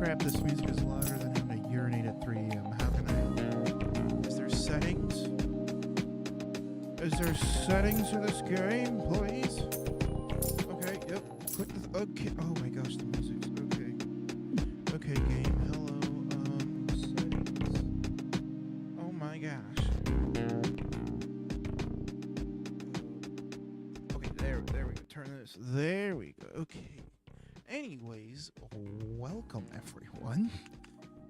crap, this music is louder than having to urinate at 3 a.m. How can I help? Is there settings? Is there settings to this game, please? Okay, yep. Click the... Okay. Oh my gosh, the music's... Okay. Okay, game. Hello. Settings. Oh my gosh. Okay, there we go. Turn this. There we go. Okay. Anyways, welcome everyone.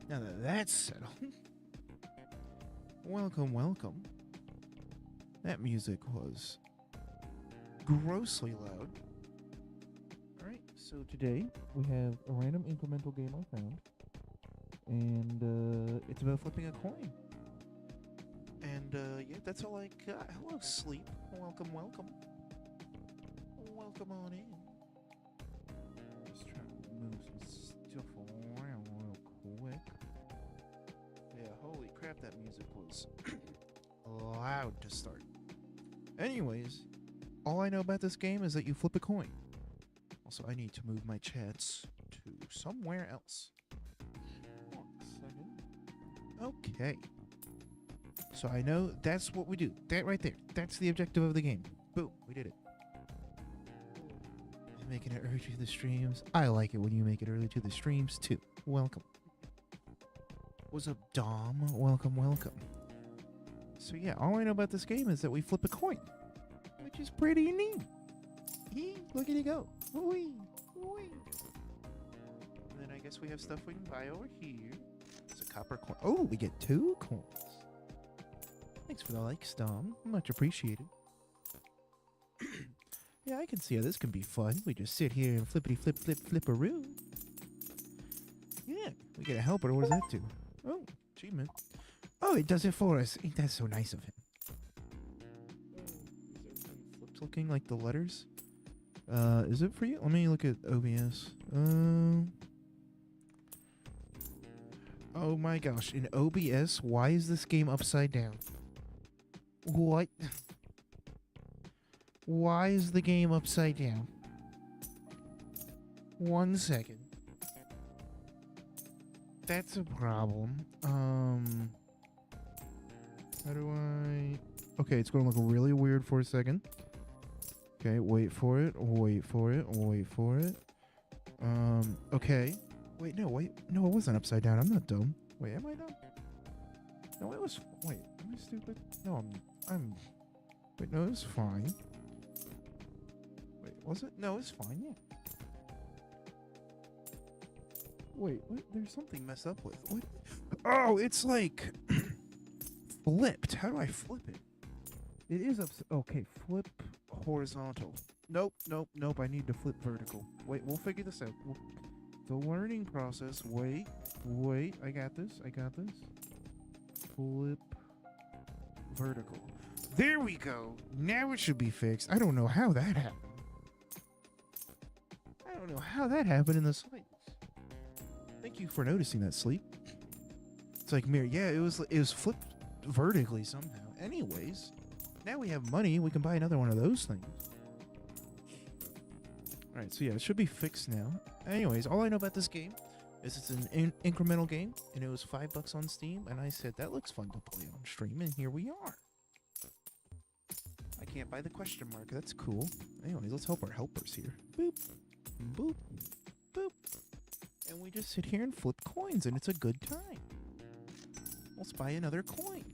Now that that's settled, welcome. That music was grossly loud. Alright, so today we have a random incremental game I found. And it's about flipping a coin. And yeah, that's all I got. Hello, Sleep. Welcome. Welcome on in. Just trying to move some stuff around real quick. Yeah, holy crap, that music was loud to start. Anyways, all I know about this game is that you flip a coin. Also, I need to move my chats to somewhere else. 1 second. Okay. So I know that's what we do. That right there. That's the objective of the game. Boom, we did it. Making it early to the streams. I like it when you make it early to the streams too. Welcome. What's up, Dom? Welcome. So yeah, all I know about this game is that we flip a coin, which is pretty neat. Look at it go. Whee. And then I guess we have stuff we can buy over here. It's a copper coin. Oh, we get 2 coins. Thanks for the likes, Dom. Much appreciated. Yeah, I can see how this can be fun. We just sit here and flip-a-roo. Yeah, we get a helper. What does that do? Oh, achievement. Oh, it does it for us. Ain't that so nice of him? Flips looking like the letters. Is it for you? Let me look at OBS. Oh my gosh, in OBS, why is this game upside down? What? Why is the game upside down? 1 second. That's a problem. How do I... Okay, it's going to look really weird for a second. Okay, wait for it. Okay. Wait, no, it wasn't upside down. I'm not dumb. Wait, am I dumb? No, it was... Wait, am I stupid? No, I'm... Wait, no, it was fine. Wait, was it? No, it's fine, yeah. Wait, what? There's something messed up with. What? Oh, it's like flipped. How do I flip it? It is okay, flip horizontal. Nope. I need to flip vertical. Wait, we'll figure this out. The learning process. Wait. I got this. Flip vertical. There we go. Now it should be fixed. I don't know how that happened. In the slides. Thank you for noticing that, Sleep. It's like mirror. Yeah, it was flipped vertically somehow. Anyways, now we have money. We can buy another one of those things. All right, so yeah, it should be fixed now. Anyways, all I know about this game is it's an incremental game, and it was $5 on Steam. And I said that looks fun to play on stream, and here we are. I can't buy the question mark. That's cool. Anyways, let's help our helpers here. Boop. Boop. Boop. And we just sit here and flip coins, and it's a good time. Let's buy another coin.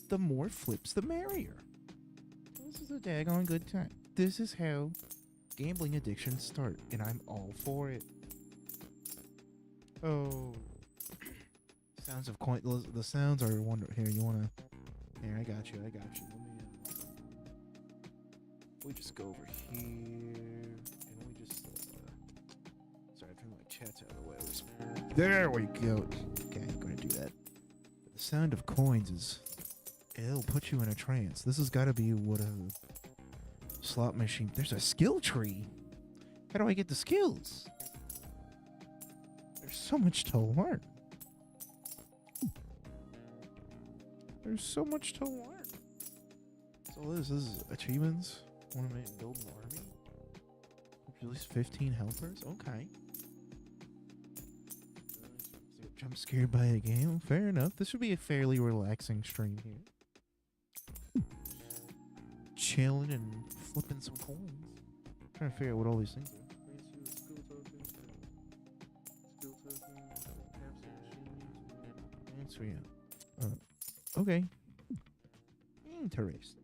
The more flips, the merrier. This is a daggone good time. This is how gambling addictions start, and I'm all for it. Oh. Sounds of coin. The sounds are wonderful. Here, you wanna... Here, I got you. Let me... We just go over here, and we just... Sorry, I threw my chats out of the way. There we go. Okay, I'm gonna do that. The sound of coins is... It'll put you in a trance. This has got to be what a slot machine... There's a skill tree. How do I get the skills? There's so much to learn. So this is achievements. Want to build an army? At least 15 helpers? Okay. Jump scared by a game. Fair enough. This should be a fairly relaxing stream here. Chilling and flipping some coins. Trying to figure out what all these things are. Answer yeah. Okay. Interesting.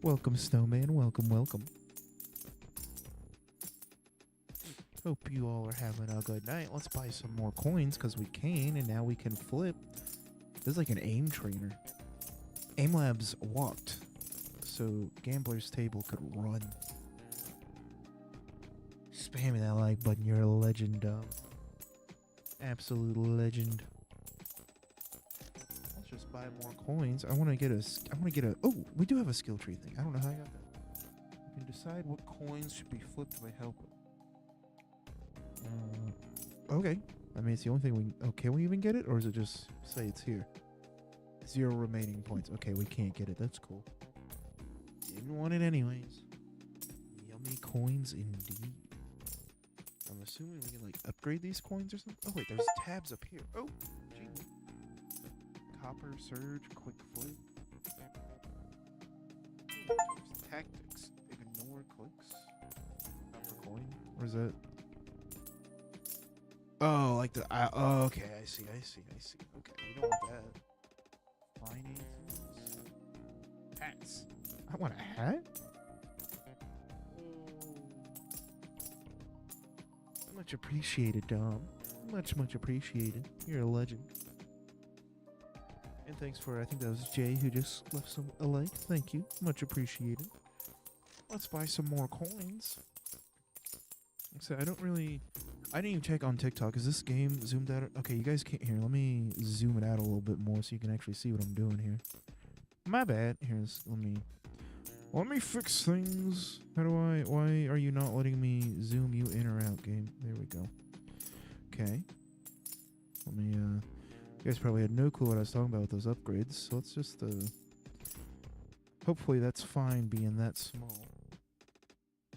Welcome, Snowman. Welcome, welcome. Hope you all are having a good night. Let's buy some more coins because we can, and now we can flip. This is like an aim trainer. Aim Labs walked, so Gambler's Table could run. Spamming that like button. You're a legend, dog. Absolute legend. Let's just buy more coins. I want to get a. Oh, we do have a skill tree thing. I don't know how I got that. You can decide what coins should be flipped by helper. Okay. I mean, it's the only thing we. Oh, can we even get it, or is it just say it's here? 0 remaining points. Okay, we can't get it. That's cool. Didn't want it anyways. Yummy coins indeed. I'm assuming we can like upgrade these coins or something. Oh wait, there's tabs up here. Oh, gee. Copper surge, quick flip. Tactics. Ignore clicks. Copper coin. Or is that? Oh, like the. Oh, okay, I see. Okay, we don't want that. Finances. Hats. I want a hat? Much appreciated, Dom. Much appreciated. You're a legend. And thanks for, I think that was Jay who just left a like. Thank you. Much appreciated. Let's buy some more coins. Like I said, I didn't even check on TikTok. Is this game zoomed out? Okay, you guys can't hear. Let me zoom it out a little bit more so you can actually see what I'm doing here. My bad. Let me fix things. Why are you not letting me zoom you in or out, game? There we go. Okay. You guys probably had no clue what I was talking about with those upgrades, so let's just, hopefully that's fine being that small.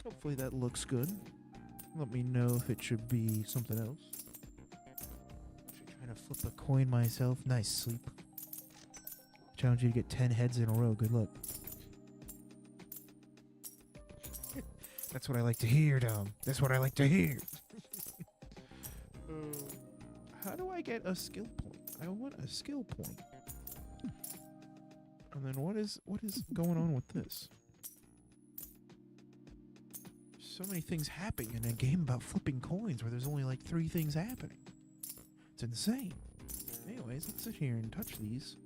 Hopefully that looks good. Let me know if it should be something else. Actually trying to flip a coin myself. Nice sleep. Challenge you to get 10 heads in a row. Good luck. That's what I like to hear, Dom. That's what I like to hear. How do I get a skill point? I want a skill point. And then what is going on with this? So many things happening in a game about flipping coins where there's only like 3 things happening. It's insane. Anyways, let's sit here and touch these.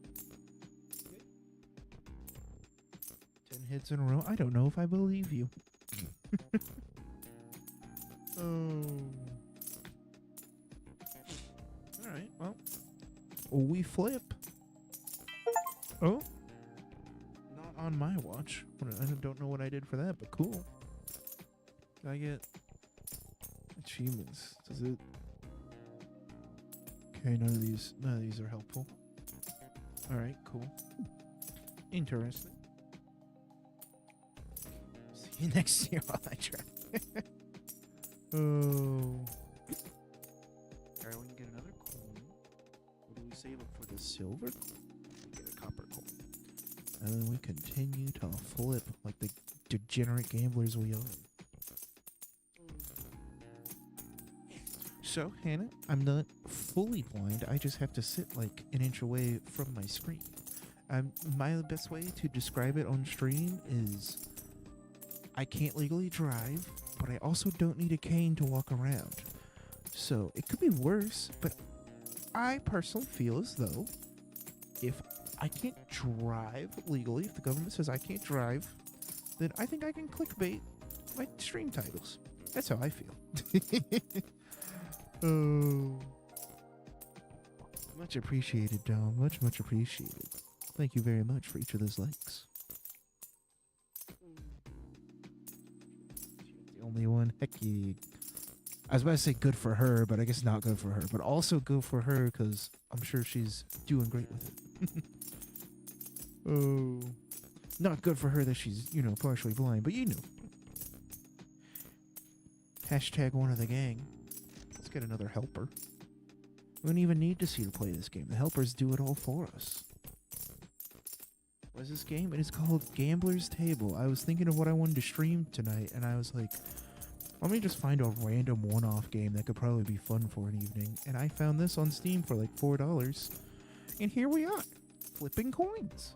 10 hits in a row. I don't know if I believe you. Oh. Alright, well. We flip. Oh. Not on my watch. I don't know what I did for that, but cool. Can I get achievements? Does it? Okay, none of these are helpful. Alright, cool. Interesting. See you next year while I try. Oh. Alright, we can get another coin. What do we save up for the silver? We get a copper coin. And then we continue to flip like the degenerate gamblers we are. So, Hannah, I'm not fully blind. I just have to sit like an inch away from my screen. My best way to describe it on stream is I can't legally drive, but I also don't need a cane to walk around. So it could be worse, but I personally feel as though if I can't drive legally, if the government says I can't drive, then I think I can clickbait my stream titles. That's how I feel. Oh. Much appreciated, Dom. Much appreciated. Thank you very much for each of those likes. The only one. Heck yeah. I was about to say good for her, but I guess not good for her. But also good for her because I'm sure she's doing great with it. Oh. Not good for her that she's, partially blind, but Hashtag one of the gang. Let's get another helper. We don't even need to see to play this game. The helpers do it all for us. What is this game? It is called Gambler's Table. I was thinking of what I wanted to stream tonight, and I was like, let me just find a random one-off game that could probably be fun for an evening. And I found this on Steam for like $4. And here we are, flipping coins.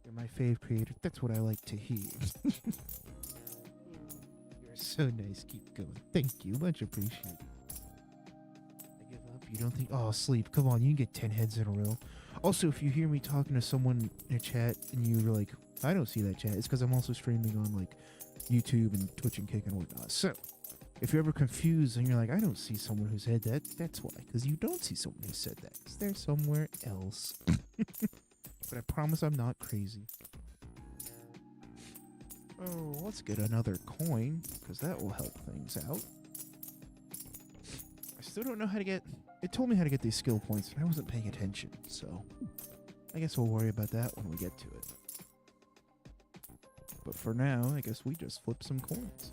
You're my fave creator. That's what I like to hear. You're so nice. Keep going. Thank you. Much appreciated. I give up. You don't think... Oh, sleep. Come on. You can get 10 heads in a row. Also, if you hear me talking to someone in a chat and you're like, I don't see that chat, it's because I'm also streaming on like YouTube and Twitch and Kick and whatnot. So, if you're ever confused and you're like, I don't see someone who said that, that's why. Because you don't see someone who said that. Because they're somewhere else. But I promise I'm not crazy. Oh, let's get another coin, because that will help things out. I still don't know how to get... It told me how to get these skill points, and I wasn't paying attention, so... I guess we'll worry about that when we get to it. But for now, I guess we just flip some coins.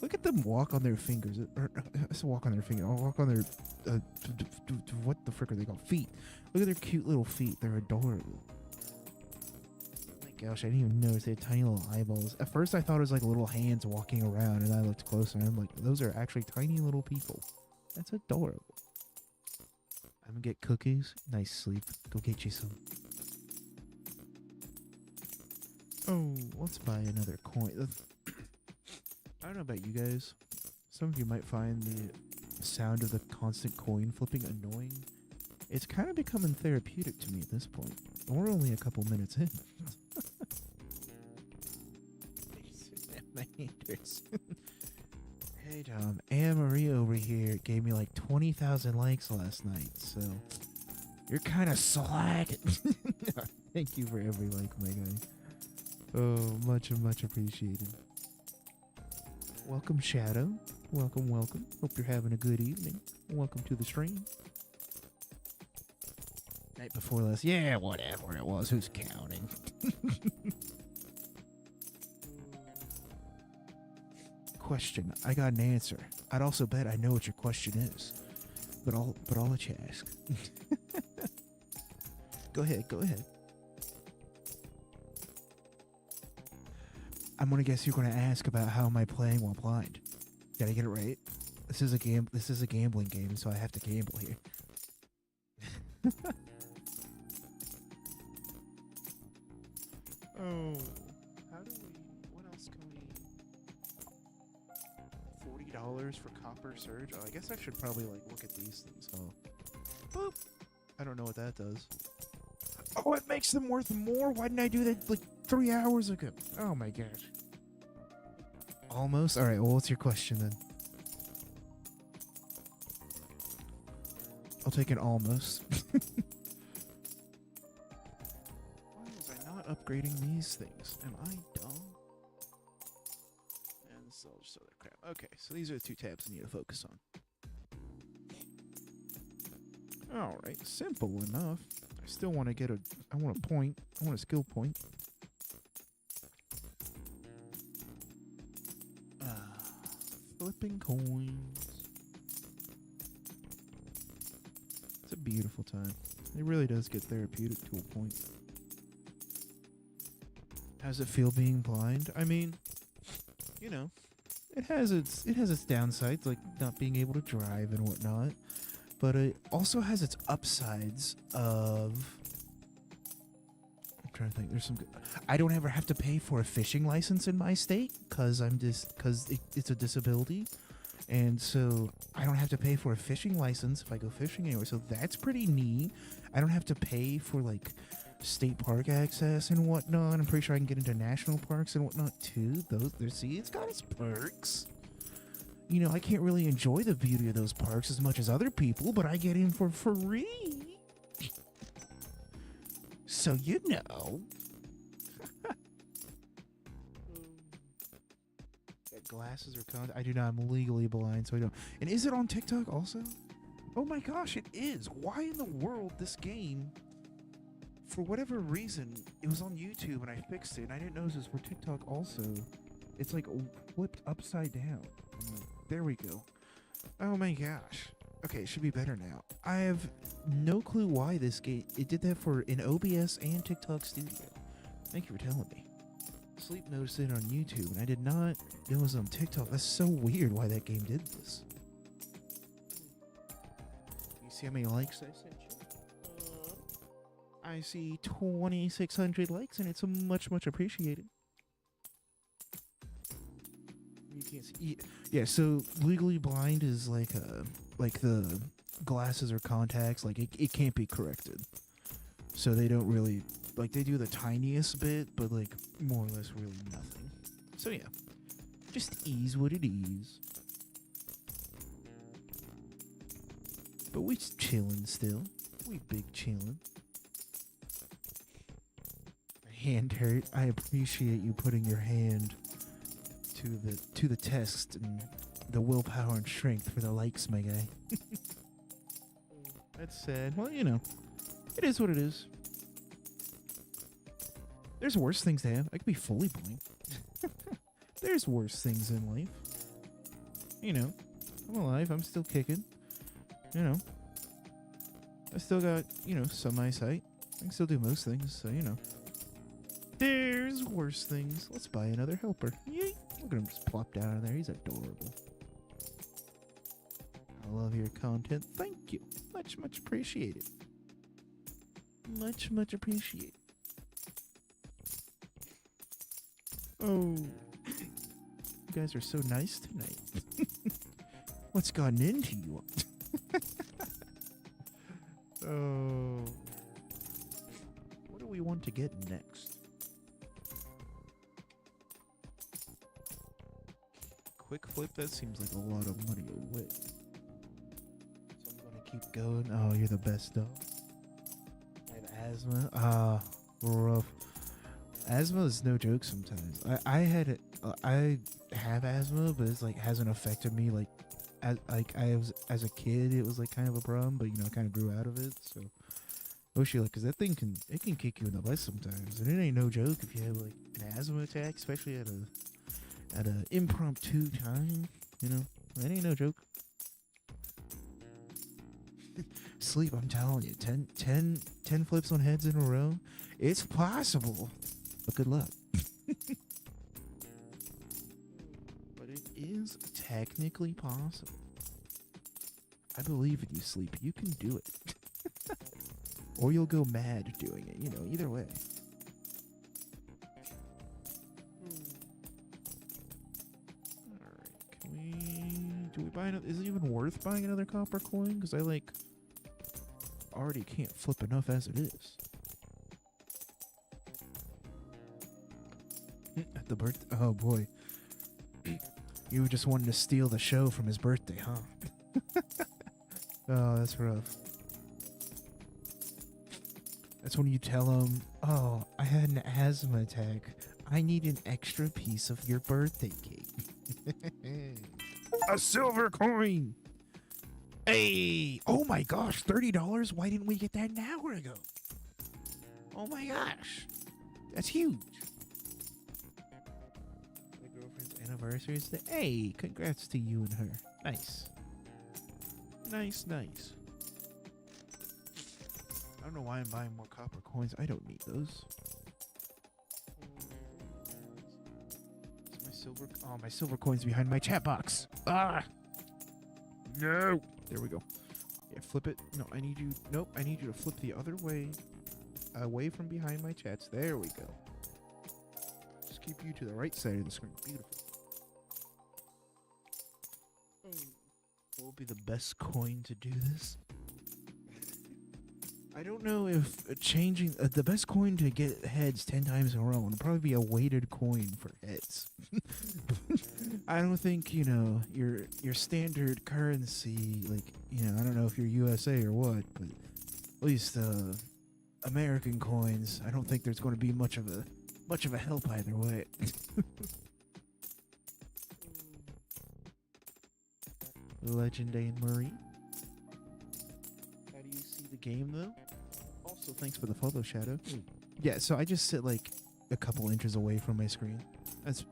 Look at them walk on their fingers. I said walk on their fingers. I'll walk on their... what the frick are they called? Feet. Look at their cute little feet. They're adorable. Gosh, I didn't even notice they had tiny little eyeballs. At first, I thought it was like little hands walking around, and I looked closer, and I'm like, those are actually tiny little people. That's adorable. I'm gonna get cookies. Nice sleep. Go get you some. Oh, let's buy another coin. I don't know about you guys. Some of you might find the sound of the constant coin flipping annoying. It's kind of becoming therapeutic to me at this point. We're only a couple minutes in. Hey Tom, Anne Marie over here gave me like 20,000 likes last night, so you're kind of slacking. Thank you for every like, my guy. Oh, much appreciated. Welcome, Shadow. Welcome. Hope you're having a good evening. Welcome to the stream. Night before last. Yeah, whatever it was. Who's counting? Question. I got an answer. I'd also bet I know what your question is. But I'll let you ask. Go ahead. I'm gonna guess you're gonna ask about how am I playing while blind. Did I get it right? This is a gambling game, so I have to gamble here. Oh, what else can we... $40 for Copper Surge? Oh, I guess I should probably, like, look at these things, huh? Boop! I don't know what that does. Oh, it makes them worth more? Why didn't I do that, like, 3 hours ago? Oh, my gosh. Almost? Alright, well, what's your question, then? I'll take an almost. Upgrading these things. Am I dumb? And this is all just other crap. Okay, so these are the two tabs I need to focus on. Alright, simple enough. I still want to get I want a point. I want a skill point. Flipping coins. It's a beautiful time. It really does get therapeutic to a point. How does it feel being blind? I mean, it has its downsides, like not being able to drive and whatnot. But it also has its upsides of... I'm trying to think. There's some good... I don't ever have to pay for a fishing license in my state because it's a disability. And so I don't have to pay for a fishing license if I go fishing anywhere. So that's pretty neat. I don't have to pay for like state park access and whatnot. I'm pretty sure I can get into national parks and whatnot too. See, it's got its perks. I can't really enjoy the beauty of those parks as much as other people, but I get in for free. So Glasses or cons? I do not. I'm legally blind, so I don't. And is it on TikTok also? Oh my gosh, it is. Why in the world this game for whatever reason, it was on YouTube and I fixed it, and I didn't notice this for TikTok also. It's like flipped upside down. There we go. Oh my gosh. Okay, it should be better now. I have no clue why this game it did that for an OBS and TikTok Studio. Thank you for telling me. Sleep noticed it on YouTube, and I did not notice it on TikTok. That's so weird why that game did this. You see how many likes I sent you? I see 2,600 likes, and it's much appreciated. You can't see. Yeah, so Legally Blind is like the glasses or contacts. Like it can't be corrected. So they don't really like they do the tiniest bit, but like more or less really nothing. So yeah, just ease what it is. But we chillin' still. We big chillin'. My hand hurt. I appreciate you putting your hand to the test and the willpower and strength for the likes, my guy. That's sad. Well, you know, it is what it is. There's worse things to have. I could be fully blind. There's worse things in life. You know, I'm alive. I'm still kicking. You know, I still got, you know, some eyesight. I can still do most things, so, you know. There's worse things. Let's buy another helper. Yay. Look at him just plop down in there. He's adorable. I love your content. Thank you. Much appreciated. Much appreciated. Oh. You guys are so nice tonight. What's gotten into you? Oh. What do we want to get next? Quick flip, that seems like a lot of money away. So I'm gonna keep going. Oh, you're the best dog. I have asthma. Ah, rough. Asthma is no joke sometimes. I had it. I have asthma, but it's like hasn't affected me like as a kid. It was like kind of a problem, but you know I kind of grew out of it. So I wish you luck, because that thing can kick you in the butt sometimes, and it ain't no joke if you have like an asthma attack, especially at a impromptu time. You know that ain't no joke. Sleep, I'm telling you, 10 flips on heads in a row, it's possible. But good luck. But it is technically possible. I believe in you, Sleep. You can do it. Or you'll go mad doing it. You know, either way. Alright, can we... Do we buy another... Is it even worth buying another copper coin? Because I, like... already can't flip enough as it is. At the birthday. Oh boy. You just wanted to steal the show from his birthday, huh? Oh, that's rough. That's when you tell him, oh, I had an asthma attack. I need an extra piece of your birthday cake. A silver coin. Hey. Oh my gosh, $30? Why didn't we get that an hour ago? Oh my gosh. That's huge. Anniversary is today. Hey, congrats to you and her. Nice. Nice. I don't know why I'm buying more copper coins. I don't need those. Is my silver... Oh, my silver coin's behind my chat box. Ah! No! There we go. Yeah, flip it. No, I need you... Nope, I need you to flip the other way. Away from behind my chats. There we go. Just keep you to the right side of the screen. Beautiful. What will be the best coin to do this? I don't know if changing the best coin to get heads 10 times in a row would probably be a weighted coin for heads. I don't think, you know, your standard currency, like, you know, I don't know if you're USA or what, but at least American coins, I don't think there's going to be much of a help either way. Legend Anne Marie. How do you see the game, though? Also, So thanks for the follow, Shadow. Yeah, so I just sit like a couple inches away from my screen. That's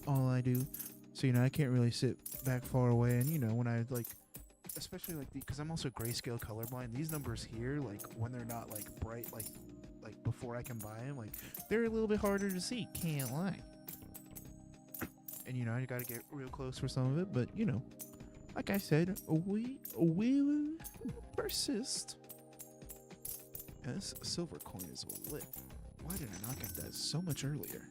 all I do. So, you know, I can't really sit back far away. And, you know, when I like, especially like because I'm also grayscale colorblind, these numbers here, like when they're not like bright, like before I can buy them, like they're a little bit harder to see. Can't lie. And, you know, I got to get real close for some of it. But, you know, like I said, we will persist. And this silver coin is lit. Why did I not get that so much earlier?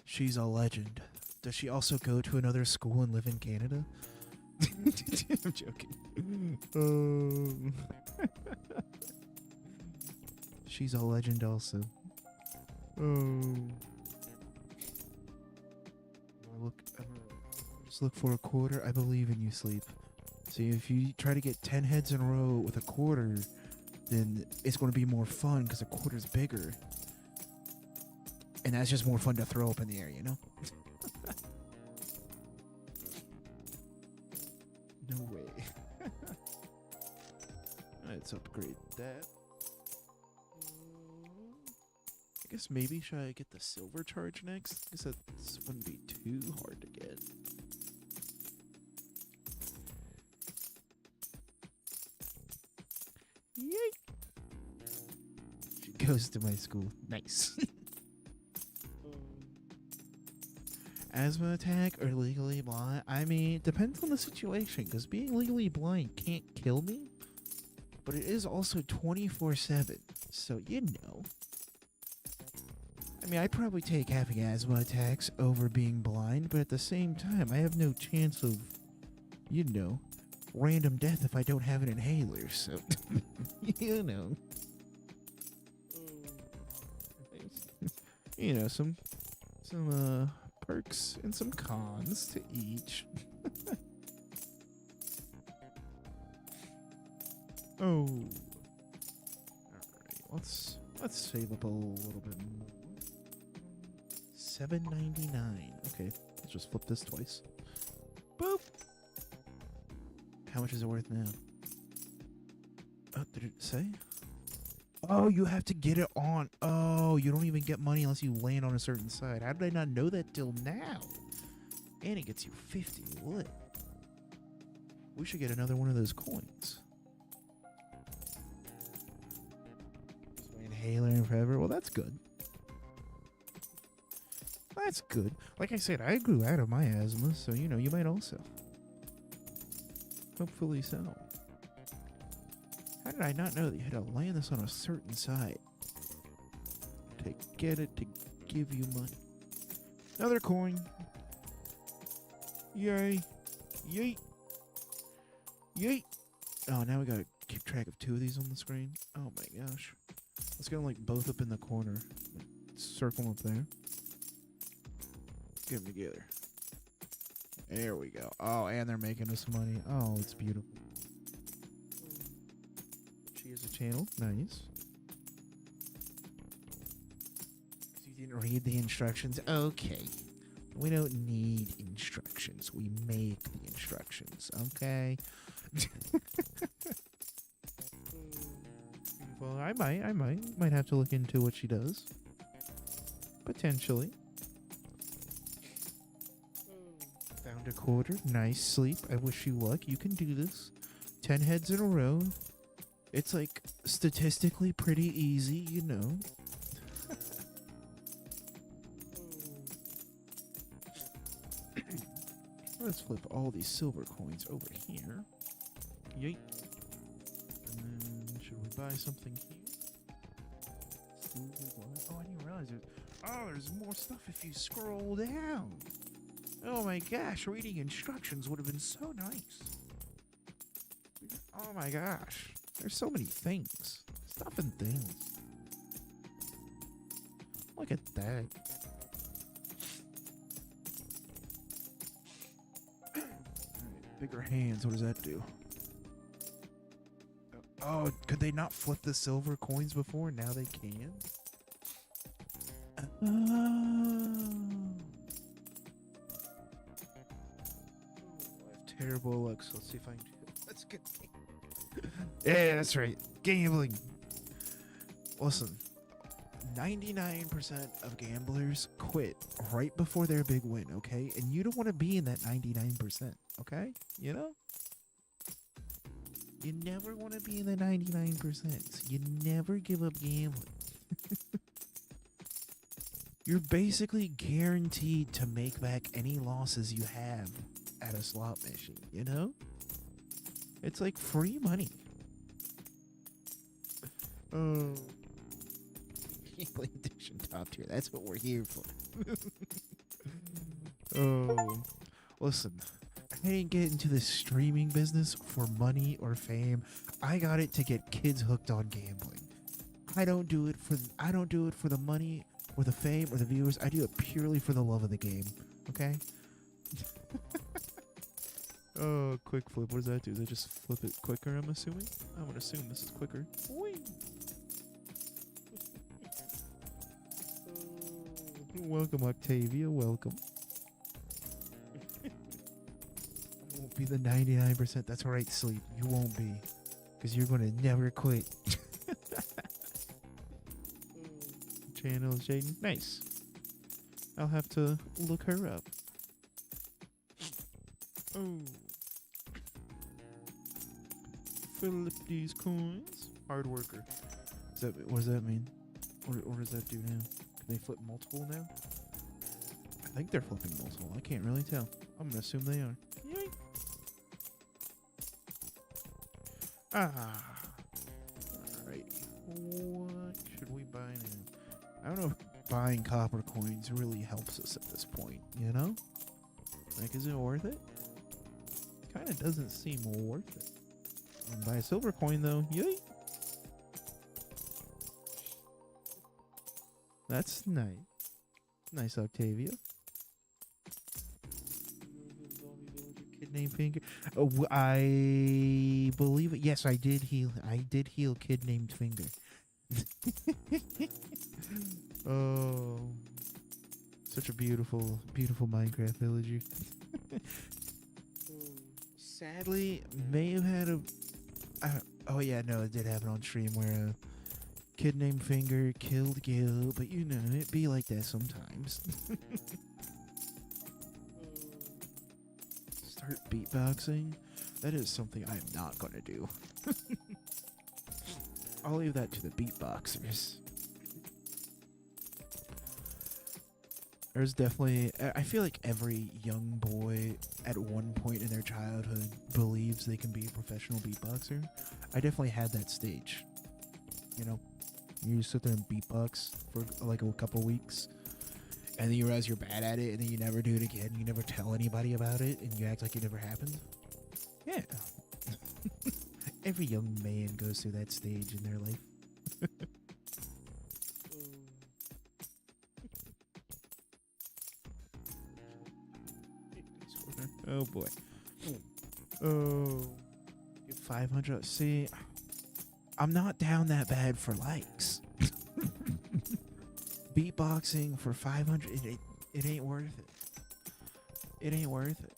She's a legend. Does she also go to another school and live in Canada? I'm joking. She's a legend also. Just look for a quarter. I believe in you, Sleep. See, if you try to get 10 heads in a row with a quarter, then it's going to be more fun because a quarter's bigger. And that's just more fun to throw up in the air, you know? No way. Let's upgrade that. I guess maybe should I get the silver charge next? I guess that wouldn't be too hard to get. Yay! She goes to my school. Nice. Asthma attack or legally blind? I mean, it depends on the situation, because being legally blind can't kill me, but it is also 24/7, so you know. I mean, I'd probably take having asthma attacks over being blind, but at the same time, I have no chance of, you know, random death if I don't have an inhaler, so, you know. You know, some perks and some cons to each. Oh. Alright, let's save up a little bit more. $7.99. Okay, let's just flip this twice. Boop! How much is it worth now? Oh, did it say? Oh, you have to get it on. Oh, you don't even get money unless you land on a certain side. How did I not know that till now? And it gets you 50 lit. We should get another one of those coins. My inhaler in forever. Well, that's good. That's good. Like I said, I grew out of my asthma, so, you know, you might also. Hopefully so. How did I not know that you had to land this on a certain side to get it to give you money? Another coin. Yay. Yeet. Yeet. Oh, now we gotta keep track of 2 of these on the screen. Oh my gosh. Let's get them like both up in the corner. Circle them up there. Get them together. There we go. Oh, and they're making us money. Oh, it's beautiful. She has a channel. Nice. You didn't read the instructions? Okay. We don't need instructions. We make the instructions. Okay? Well, I might have to look into what she does. Potentially. Found a quarter. Nice. Sleep. I wish you luck. You can do this. 10 heads in a row. It's like statistically pretty easy, you know. Let's flip all these silver coins over here. Yeet. And then should we buy something here? Oh, I didn't realize it. Oh, there's more stuff if you scroll down. Oh my gosh, reading instructions would have been so nice. Oh my gosh. There's so many things. Stuff and things. Look at that. Bigger hands, what does that do? Oh, could they not flip the silver coins before? Now they can? I have terrible luck, so let's see if I can do it. Let's get... Yeah, that's right. Gambling. Listen, 99% of gamblers quit right before their big win, okay? And you don't want to be in that 99%, okay? You know? You never want to be in the 99%. So you never give up gambling. You're basically guaranteed to make back any losses you have at a slot machine, you know? It's like free money. Oh. Gambling addiction top tier. That's what we're here for. Oh. Listen, I didn't get into this streaming business for money or fame. I got it to get kids hooked on gambling. I don't do it for the money or the fame or the viewers. I do it purely for the love of the game. Okay? Oh, quick flip. What does that do? Does that just flip it quicker, I'm assuming? I'm gonna assume this is quicker. Whee! Welcome, Octavia. Welcome. Won't be the 99%. That's right, Sleep. You won't be. Because you're going to never quit. Channel Jaden. Nice. I'll have to look her up. Oh. Flip these coins. Hard worker. What does that mean? What does that do now? Can they flip multiple now? I think they're flipping multiple. I can't really tell. I'm going to assume they are. Yay. Alright. What should we buy now? I don't know if buying copper coins really helps us at this point, you know? Like, is it worth it? Kind of doesn't seem worth it. And buy a silver coin, though. Yay! That's nice. Nice, Octavia. Kid named Finger. Oh, I believe it. Yes, I did heal. I did heal Kid named Finger. Oh, such a beautiful, beautiful Minecraft villager. Sadly, may have had a. Oh yeah, no, it did happen on stream where a kid named Finger killed Gil, but you know, it be like that sometimes. Start beatboxing? That is something I am not gonna do. I'll leave that to the beatboxers. There's definitely, I feel like every young boy at one point in their childhood believes they can be a professional beatboxer. I definitely had that stage. You know, you sit there and beatbox for like a couple weeks, and then you realize you're bad at it, and then you never do it again. You never tell anybody about it, and you act like it never happened. Yeah. Every young man goes through that stage in their life. Oh boy. Oh. 500. See, I'm not down that bad for likes. Beatboxing for 500, it ain't worth it. It ain't worth it.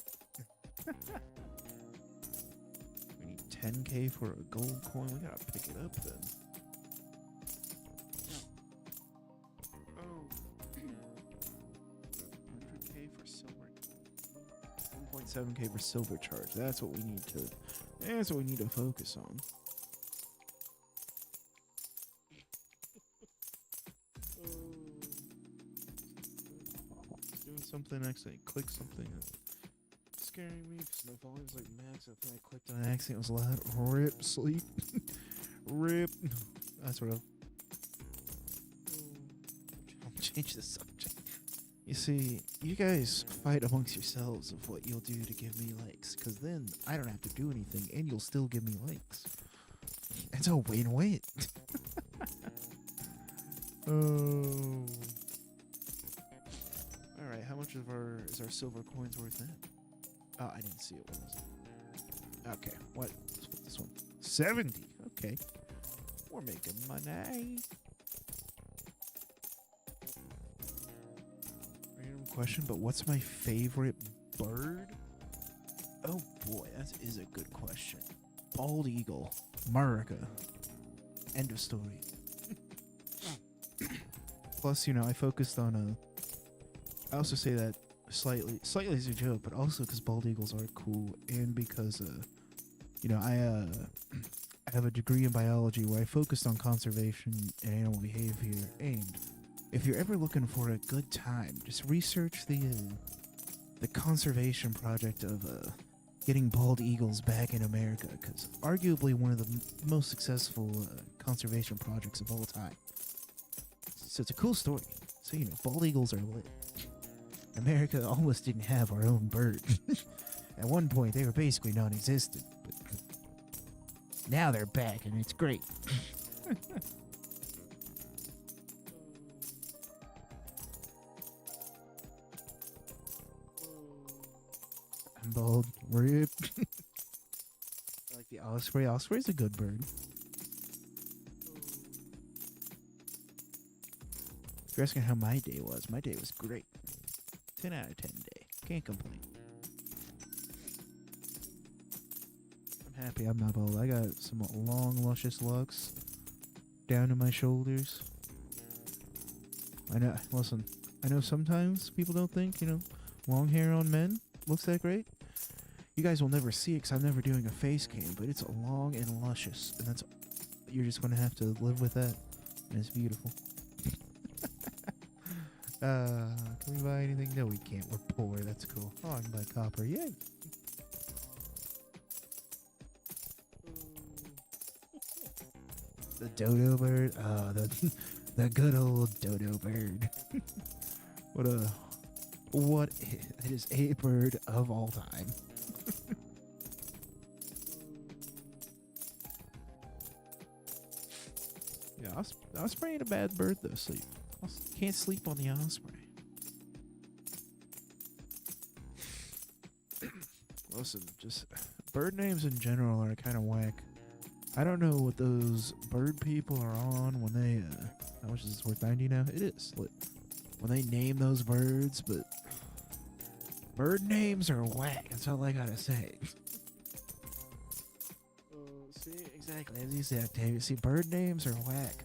We need 10k for a gold coin. We gotta pick it up then. Oh. 100k for silver. 1.7k for silver charge. That's what we need to. That's what we need to focus on. Doing something accidentally. Click something. Scaring me because my volume's like max. I think I clicked on an accident. It was loud. Rip sleep. Rip. That's what I'll change the subject. You see, you guys fight amongst yourselves of what you'll do to give me likes, because then I don't have to do anything and you'll still give me likes. It's a win-win. Oh. Alright, how much is our silver coins worth now? Oh, I didn't see it. What was it? Okay, what? Let's put this one. 70. Okay. We're making money. Random question, but what's my favorite bird? Oh boy, that is a good question. Bald eagle. America. End of story. Plus, you know, I focused on I also say that slightly as a joke, but also because bald eagles are cool, and because you know, I have a degree in biology where I focused on conservation and animal behavior. And if you're ever looking for a good time, just research the conservation project of getting bald eagles back in America, because arguably one of the most successful conservation projects of all time. So it's a cool story. So, you know, bald eagles are lit. America almost didn't have our own bird. At one point, they were basically non-existent, but now they're back, and it's great. I'm bald. Rip. I like the osprey. Osprey's a good bird. If you're asking how my day was great. 10 out of 10 day. Can't complain. I'm happy I'm not bald. I got some long, luscious locks down to my shoulders. I know, listen, I know sometimes people don't think, you know, long hair on men looks that great. You guys will never see it because I'm never doing a face cam, but it's long and luscious, and that's, you're just going to have to live with that, and it's beautiful. Can we buy anything? No, we can't. We're poor. That's cool. Oh, I can buy copper. Yay! The dodo bird. Oh, the good old dodo bird. It is a bird of all time. Yeah, osprey ain't a bad bird though. Sleep. Can't sleep on the osprey. Listen, just bird names in general are kind of whack. I don't know what those bird people are on when they, how much is this worth? 90 now? It is. When they name those birds, but bird names are whack. That's all I gotta say. See, exactly. As you said, Octavia. See, bird names are whack.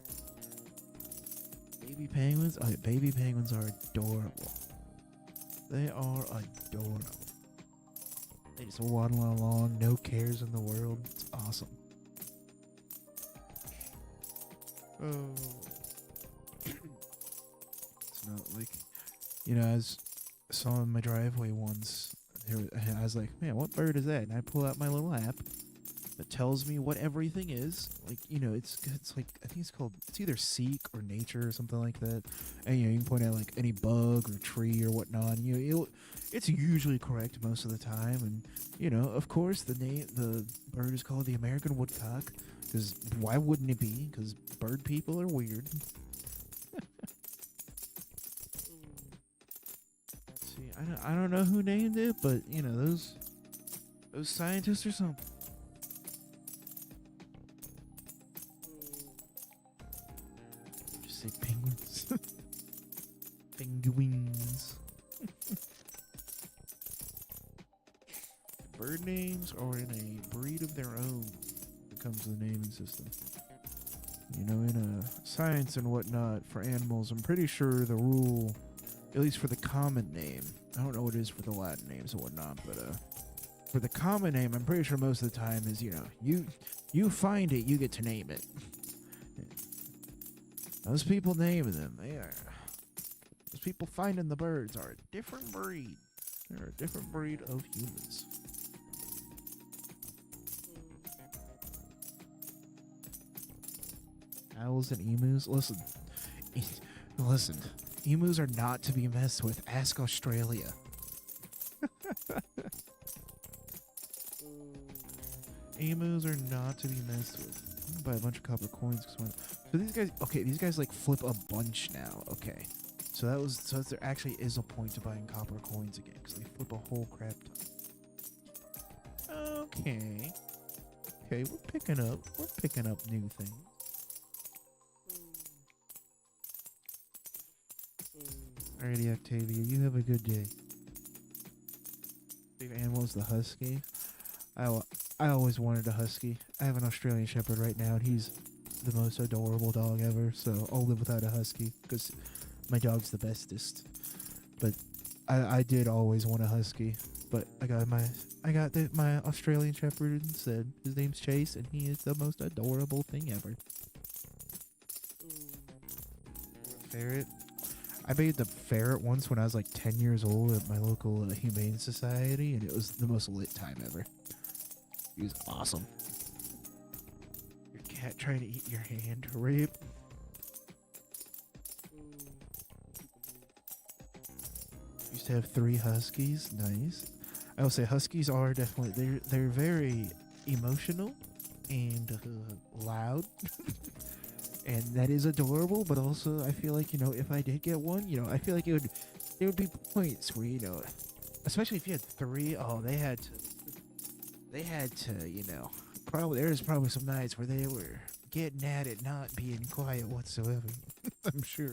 Baby penguins? Oh, yeah, baby penguins are adorable. They are adorable. They just waddle along, no cares in the world. It's awesome. Oh. It's not like, you know, I saw in my driveway once, I was like, man, what bird is that? And I pull out my little app that tells me what everything is. Like, you know, it's like, I think it's either Seek or Nature or something like that. And, you know, you can point out like any bug or tree or whatnot. And, you know, it's usually correct most of the time. And, you know, of course, the bird is called the American woodcock. Because why wouldn't it be? Because bird people are weird. See, I don't know who named it, but, you know, those scientists or something. Just say penguins. Penguins. Bird names are in a breed of their own when it comes to the naming system. You know, in science and whatnot for animals, I'm pretty sure the rule, at least for the common name, I don't know what it is for the Latin names and whatnot, but for the common name, I'm pretty sure most of the time is, you know, you find it, you get to name it. Those people naming them, those people finding the birds are a different breed. They're a different breed of humans. Owls and emus? Listen. Emus are not to be messed with. Ask Australia. Emus are not to be messed with. I'm gonna buy a bunch of copper coins. So these guys like flip a bunch now. Okay. So there actually is a point to buying copper coins again, because they flip a whole crap ton. Okay. Okay, we're picking up new things. Alrighty, Octavia, you have a good day. Favorite animal is the husky. I always wanted a husky. I have an Australian Shepherd right now, and he's the most adorable dog ever. So I'll live without a husky because my dog's the bestest. But I did always want a husky. But my Australian Shepherd instead. His name's Chase, and he is the most adorable thing ever. Ferret. I made the ferret once when I was like 10 years old at my local humane society, and it was the most lit time ever. He was awesome. Your cat trying to eat your hand, Rip. Used to have 3 huskies. Nice. I will say huskies are definitely they're very emotional and loud. And that is adorable, but also I feel like, if I did get one, I feel like there would be points where, especially if you had 3, they had to, there's probably some nights where they were getting at it, not being quiet whatsoever. I'm sure.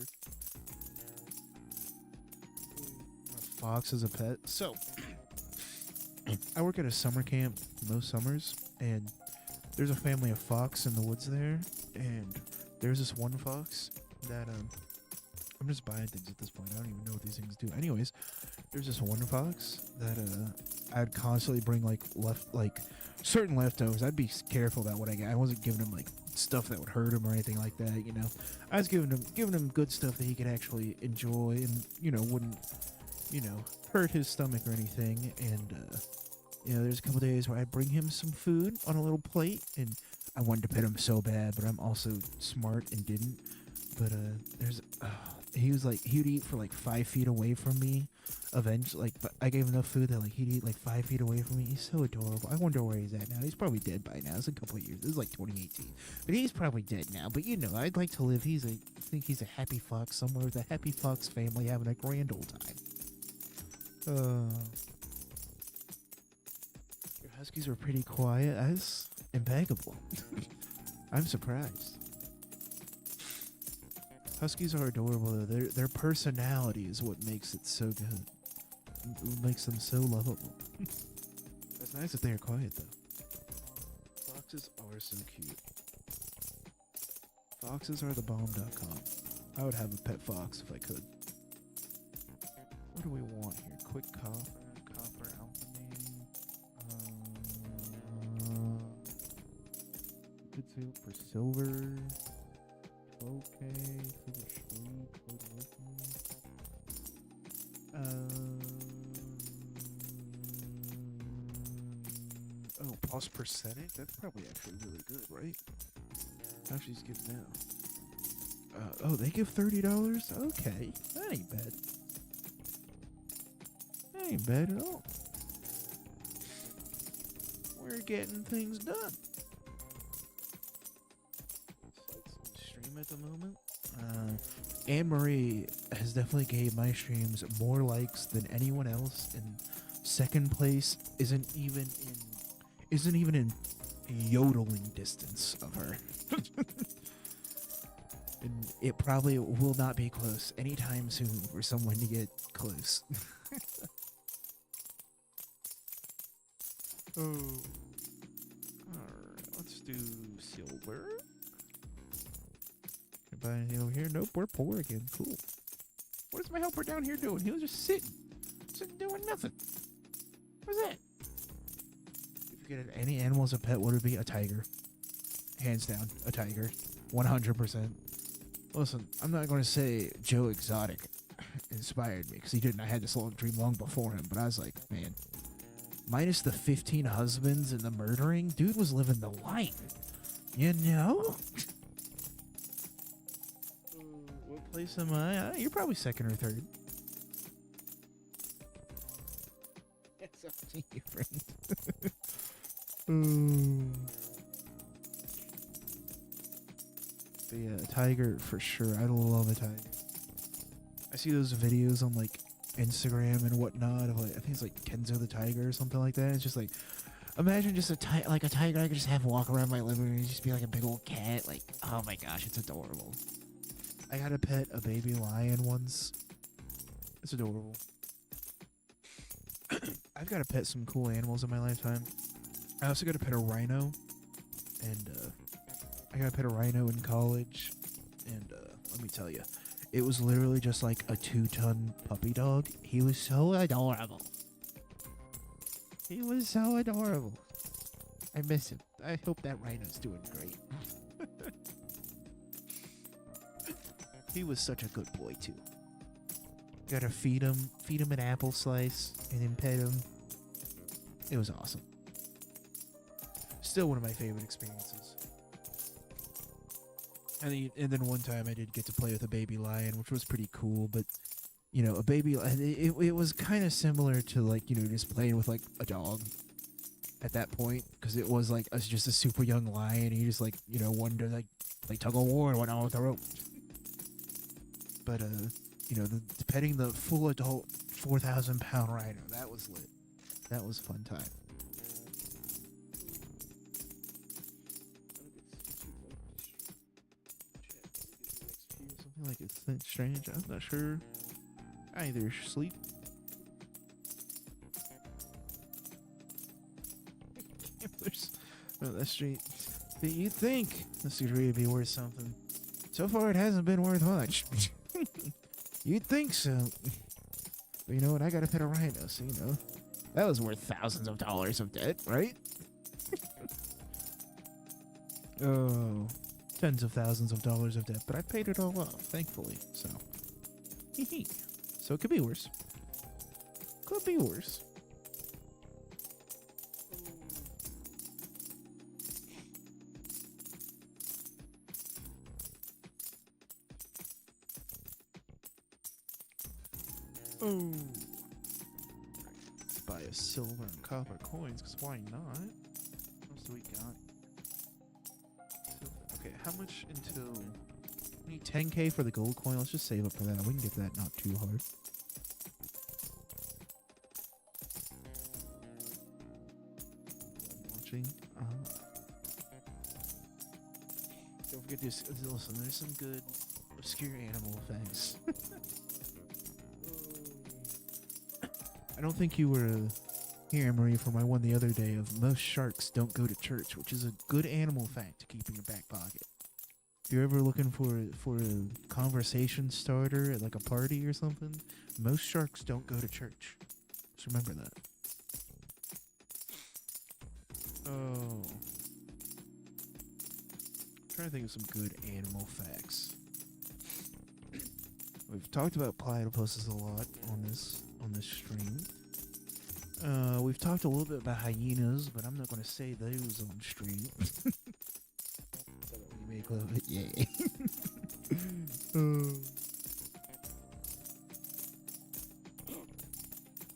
Fox as a pet. So, I work at a summer camp most summers, and there's a family of fox in the woods there, and there's this one fox that I'm just buying things at this point. I don't even know what these things do. Anyways, there's this one fox that I'd constantly bring like certain leftovers. I'd be careful about what I get. I wasn't giving him like stuff that would hurt him or anything like that. I was giving him good stuff that he could actually enjoy and wouldn't hurt his stomach or anything. And there's a couple days where I'd bring him some food on a little plate, and I wanted to pet him so bad, but I'm also smart and didn't. But he would eat for like 5 feet away from me. Eventually, but I gave him enough food that he'd eat like 5 feet away from me. He's so adorable. I wonder where he's at now. He's probably dead by now. It's a couple of years. This is like 2018, but he's probably dead now. But I'd like to live. I think he's a happy fox somewhere with a happy fox family having a grand old time. Your huskies were pretty quiet. That's impeccable. I'm surprised. Huskies are adorable though. Their personality is what makes it so good. It makes them so lovable. It's nice that they are quiet though. Foxes are so cute. Foxes are the bomb.com. I would have a pet fox if I could. What do we want here? Quick copper alchemy. Good sale for silver. 12K, silver street, gold lithium. Plus percentage? That's probably actually really good, right? How she's give now? They give $30? Okay, that ain't bad. That ain't bad at all. We're getting things done. Stream at the moment. Anne-Marie has definitely gave my streams more likes than anyone else, and second place isn't even in yodeling distance of her. And it probably will not be close anytime soon for someone to get close. Alright, let's do silver. Can I buy anything over here? Nope, we're poor again. Cool. What is my helper down here doing? He was just sitting doing nothing. What's that? If you get any animal as a pet, what would it be? A tiger. Hands down, a tiger. 100%. Listen, I'm not going to say Joe Exotic inspired me, because he didn't. I had this long dream long before him, but I was like, man, minus the 15 husbands and the murdering, dude was living the life. You know? What place am I? You're probably second or third. It's up to you, friend. But yeah, a tiger for sure. I love a tiger. I see those videos on like Instagram and whatnot of like, I think it's like Kenzo the tiger or something like that. It's just like, imagine just a tiger I could just have walk around my living room and just be like a big old cat. Like, oh my gosh, it's adorable. I got to pet a baby lion once. It's adorable. I've got to pet some cool animals in my lifetime. I also got to pet a rhino, and I got to pet a rhino in college, and let me tell you, it was literally just like a 2-ton puppy dog. He was so adorable. He was so adorable. I miss him. I hope that rhino's doing great. He was such a good boy too. Gotta feed him an apple slice, and then pet him. It was awesome. Still one of my favorite experiences. And then one time I did get to play with a baby lion, which was pretty cool. But you know, a baby, it was kind of similar to like, you know, just playing with like a dog at that point, because it was like just a super young lion. And you just like, you know, wanted to like play tug of war and whatnot with the rope. But you know, the petting the full adult 4,000-pound rhino, that was lit. That was a fun time. Something like it's that strange. I'm not sure. Either sleep. Oh, that's straight. You'd think this could really be worth something. So far, it hasn't been worth much. You'd think so. But you know what? I got to pet a rhino, so you know. That was worth thousands of dollars of debt, right? Oh, tens of thousands of dollars of debt, but I paid it all off, thankfully. So, so it could be worse. Could be worse. Oh. Let's buy a silver and copper coins, because why not? What else do we got? Okay, how much until... We need 10k for the gold coin. Let's just save up for that. We can get that not too hard. I'm watching. Don't forget this. Listen, there's some good obscure animal effects. I don't think you were here, Marie, for my one the other day of most sharks don't go to church, which is a good animal fact to keep in your back pocket. If you're ever looking for a conversation starter at like a party or something, most sharks don't go to church. Just remember that. Oh. I'm trying to think of some good animal facts. We've talked about platypuses a lot on this stream. We've talked a little bit about hyenas, but I'm not going to say those on stream. We make love, yeah.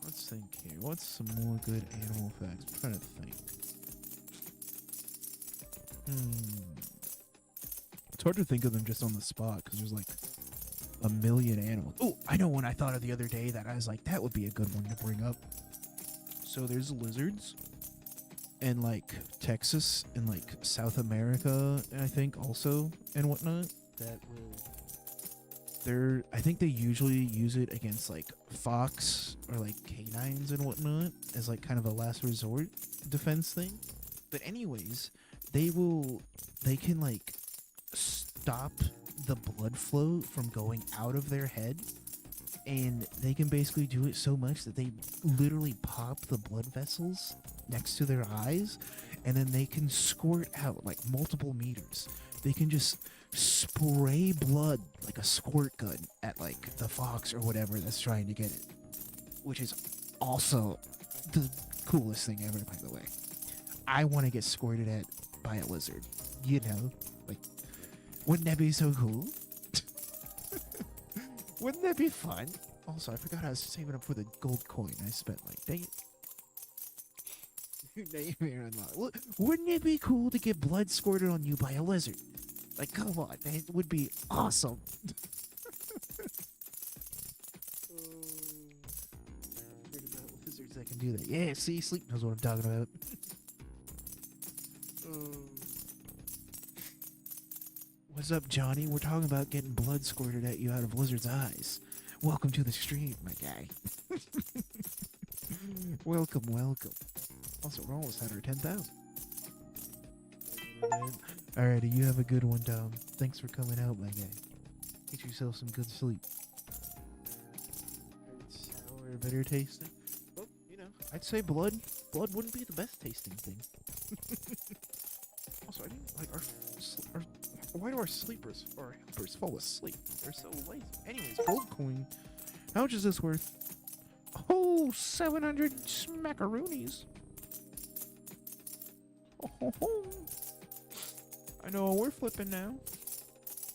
Let's think here. What's some more good animal facts? I'm trying to think. It's hard to think of them just on the spot because there's like a million animals. Oh, I know one I thought of the other day that I was like, that would be a good one to bring up. So there's lizards in like Texas and like South America, I think also and whatnot that will. I think they usually use it against like fox or like canines and whatnot as like kind of a last resort defense thing. But anyways, they can like stop the blood flow from going out of their head, and they can basically do it so much that they literally pop the blood vessels next to their eyes, and then they can squirt out like multiple meters. They can just spray blood like a squirt gun at like the fox or whatever that's trying to get it, which is also the coolest thing ever, by the way. I want to get squirted at by a lizard, you know, like, wouldn't that be so cool? Wouldn't that be fun? Also, I forgot I was saving up for the gold coin. I spent like, dang it. Nightmare unlocked. Wouldn't it be cool to get blood squirted on you by a lizard? Like, come on, that would be awesome. Lizards that can do that. Yeah, see, Sleep knows what I'm talking about. What's up, Johnny? We're talking about getting blood squirted at you out of lizard's eyes. Welcome to the stream, my guy. Welcome, welcome. Also, we're almost at our 10,000. Alrighty, you have a good one, Dom. Thanks for coming out, my guy. Get yourself some good sleep. Sour, bitter tasting. Well, you know, I'd say blood. Blood wouldn't be the best tasting thing. Also, I didn't like our. Why do our sleepers or helpers fall asleep? They're so lazy. Anyways, gold coin. How much is this worth? Oh, 700 smackaroonies. Oh. I know we're flipping now.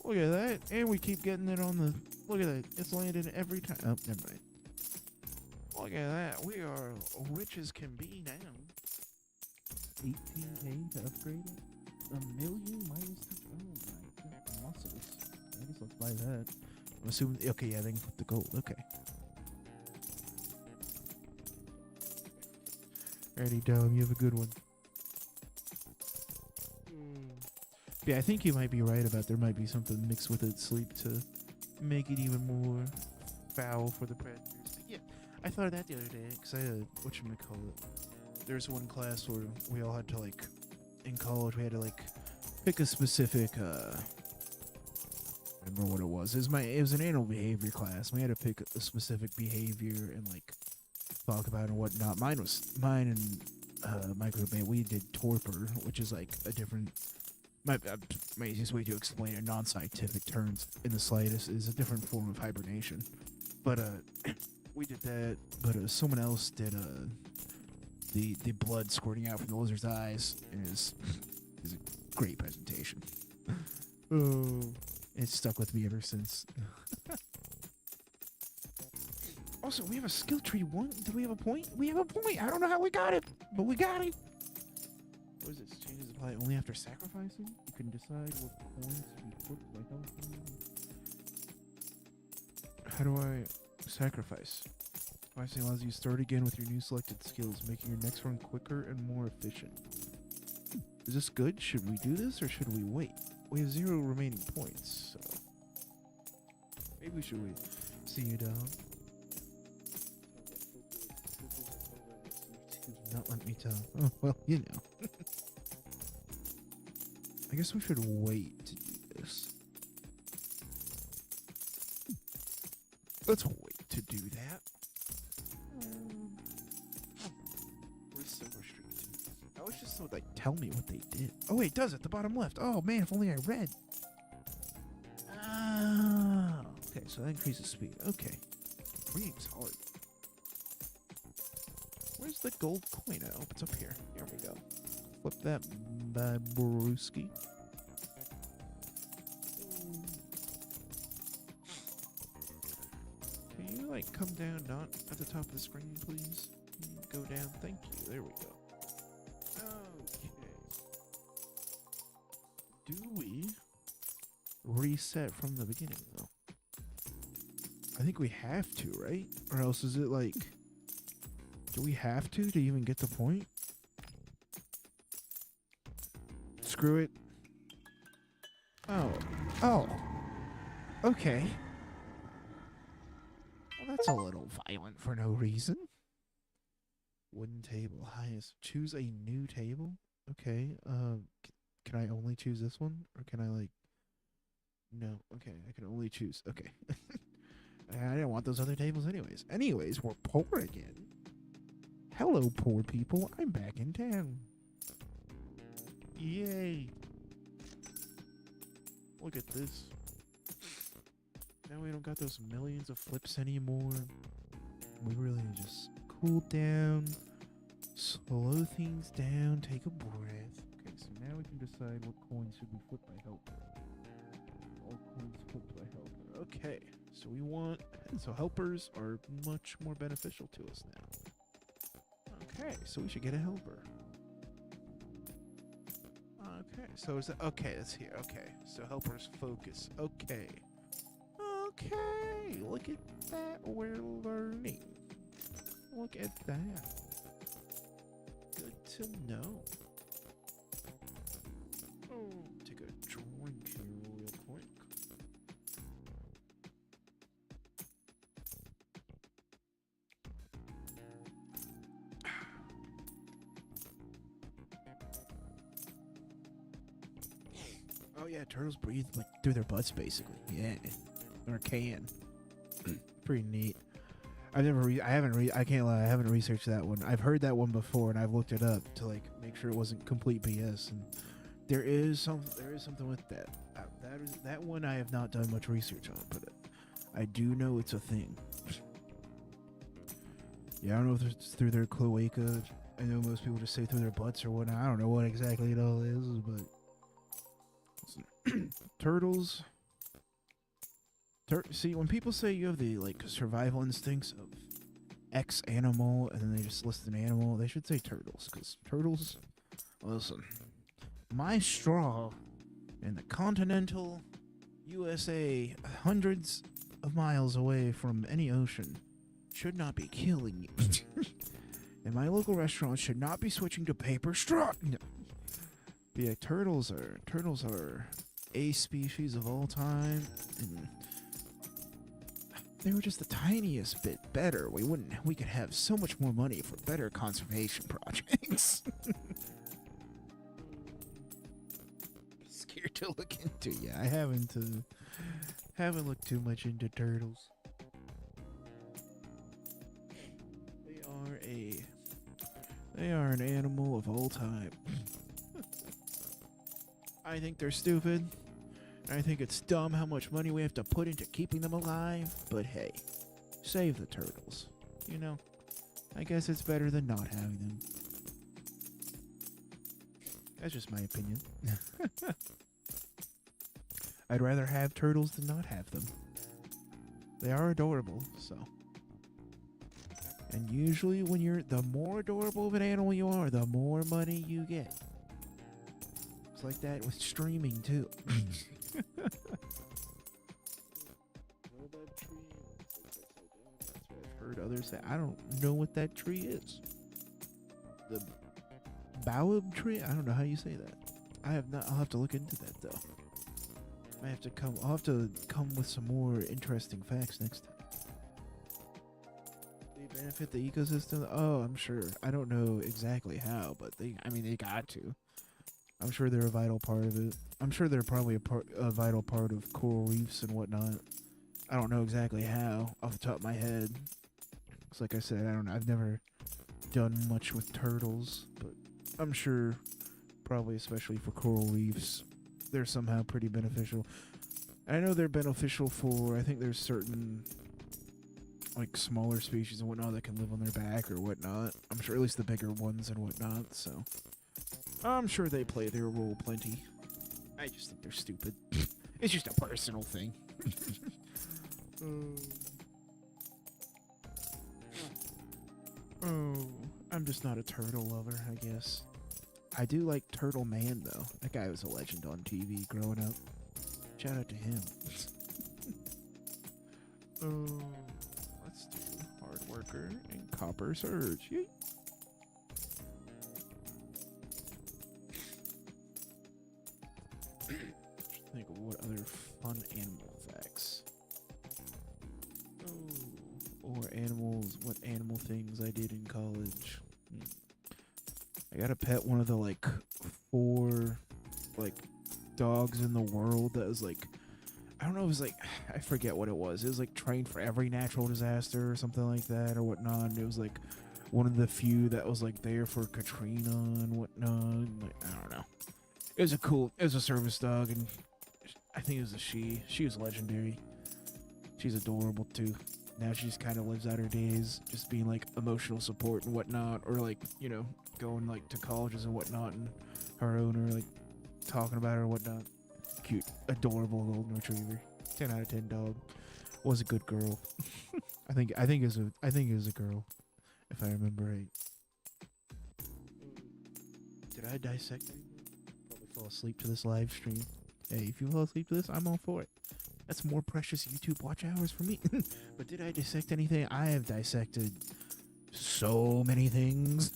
Look at that. And we keep getting it on the... Look at that. It's landing every time. Oh, never mind. Look at that. We are rich as can be now. 18K to upgrade it? $1 million minus... Oh my god. Muscles. I guess let's buy that. I'm assuming... Okay, yeah, they can flip the gold. Okay. Alrighty, Dom. You have a good one. Yeah, I think you might be right about there might be something mixed with its sleep to make it even more foul for the predators. But yeah, I thought of that the other day because I had, whatchamacallit, there's one class where we all had to, like, in college, we had to, like, pick a specific, I remember what it was. It was an animal behavior class. We had to pick a specific behavior and, like, talk about it and whatnot. Mine and my group mate, we did torpor, which is, like, a different... My easiest way to explain it in non-scientific terms in the slightest is a different form of hibernation. But we did that, but someone else did the blood squirting out from the lizard's eyes, and it was a great presentation. Oh, it's stuck with me ever since. Also, we have a skill tree one. Do we have a point? We have a point. I don't know how we got it, but we got it. What is it? Changes apply only after sacrificing? You can decide what coins to be put by helping. How do I sacrifice? Sacrificing allows you to start again with your new selected skills, making your next run quicker and more efficient. Is this good? Should we do this or should we wait? We have 0 remaining points, so maybe we should wait. See you down. Not let me tell. Oh, well, you know. I guess we should wait to do this. Let's wait to do that. Where's Silver Streak? I was just so, like, tell me what they did. Oh, wait, it does at the bottom left. Oh, man, if only I read. Ah, okay, so that increases speed. Okay. Reading's hard. Where's the gold coin? Oh, it's up here. Here we go. Flip that bad brewski. Can you, like, come down not at the top of the screen, please? Can you go down? Thank you. There we go. Okay. Do we reset from the beginning, though? I think we have to, right? Or else is it, like... Do we have to even get the point? Screw it. Oh. Oh. Okay. Well, that's a little violent for no reason. Wooden table. Highest. Choose a new table? Okay. Can I only choose this one? Or can I, like... No. Okay. I can only choose. Okay. I didn't want those other tables anyways. Anyways, we're poor again. Hello, poor people. I'm back in town. Yay. Look at this. Now we don't got those millions of flips anymore. We really just cool down, slow things down, take a breath. Okay, so now we can decide what coins should be flipped by helper. All coins flipped by helper. Okay, so we want... So helpers are much more beneficial to us now. Okay, so we should get a helper. Okay, so is that... Okay, that's here. Okay, so helpers focus. Okay. Okay, look at that. We're learning. Look at that. Good to know. Oh, take a drink here real quick. Oh yeah, turtles breathe like through their butts, basically. Yeah, or can. Pretty neat. I can't lie. I haven't researched that one. I've heard that one before, and I've looked it up to like make sure it wasn't complete BS. And there is something with that. That one I have not done much research on, but I do know it's a thing. Yeah, I don't know if it's through their cloaca. I know most people just say through their butts or whatnot. I don't know what exactly it all is, but turtles. See, when people say you have the like survival instincts of X animal, and then they just list an animal, they should say turtles, because turtles. Listen, my straw in the continental USA, hundreds of miles away from any ocean, should not be killing you. And my local restaurant should not be switching to paper straw. No. But yeah, turtles are a species of all time, and they were just the tiniest bit better. We could have so much more money for better conservation projects. Scared to look into. Yeah, I haven't looked too much into turtles. They are an animal of all time. I think they're stupid. I think it's dumb how much money we have to put into keeping them alive, but hey, save the turtles. You know, I guess it's better than not having them. That's just my opinion. I'd rather have turtles than not have them. They are adorable, so. And usually the more adorable of an animal you are, the more money you get. It's like that with streaming too. I've heard others say. I don't know what that tree is. The baobab tree? I don't know how you say that. I have not. I'll have to look into that though. I'll have to come with some more interesting facts next time. They benefit the ecosystem. Oh, I'm sure. I don't know exactly how, but they got to. I'm sure they're a vital part of it. I'm sure they're probably a vital part of coral reefs and whatnot. I don't know exactly how off the top of my head. Cause like I said, I don't know. I've never done much with turtles, but I'm sure probably especially for coral reefs, they're somehow pretty beneficial. I know they're beneficial for, I think there's certain like smaller species and whatnot that can live on their back or whatnot. I'm sure at least the bigger ones and whatnot, so I'm sure they play their role plenty. I just think they're stupid. It's just a personal thing. Oh, I'm just not a turtle lover, I guess. I do like Turtle Man, though. That guy was a legend on TV growing up. Shout out to him. Let's do Hard Worker and Copper Surge. Yay. Think of what other fun animal facts. Or animals, what animal things I did in college. I got to pet one of the like 4 like dogs in the world that was like, I don't know, it was like, I forget what it was. It was like trained for every natural disaster or something like that or whatnot. And it was like one of the few that was like there for Katrina and whatnot. Like, I don't know. It was a service dog, and I think it was a she. She was legendary. She's adorable too. Now she just kind of lives out her days just being like emotional support and whatnot, or like, you know, going like to colleges and whatnot, and her owner like talking about her and whatnot. Cute, adorable golden retriever. 10 out of 10 dog. Was a good girl. I think it was a girl, if I remember right. Did I dissect it? Probably fall asleep to this live stream. Hey, if you fall asleep to this, I'm all for it. That's more precious YouTube watch hours for me. But did I dissect anything? I have dissected so many things.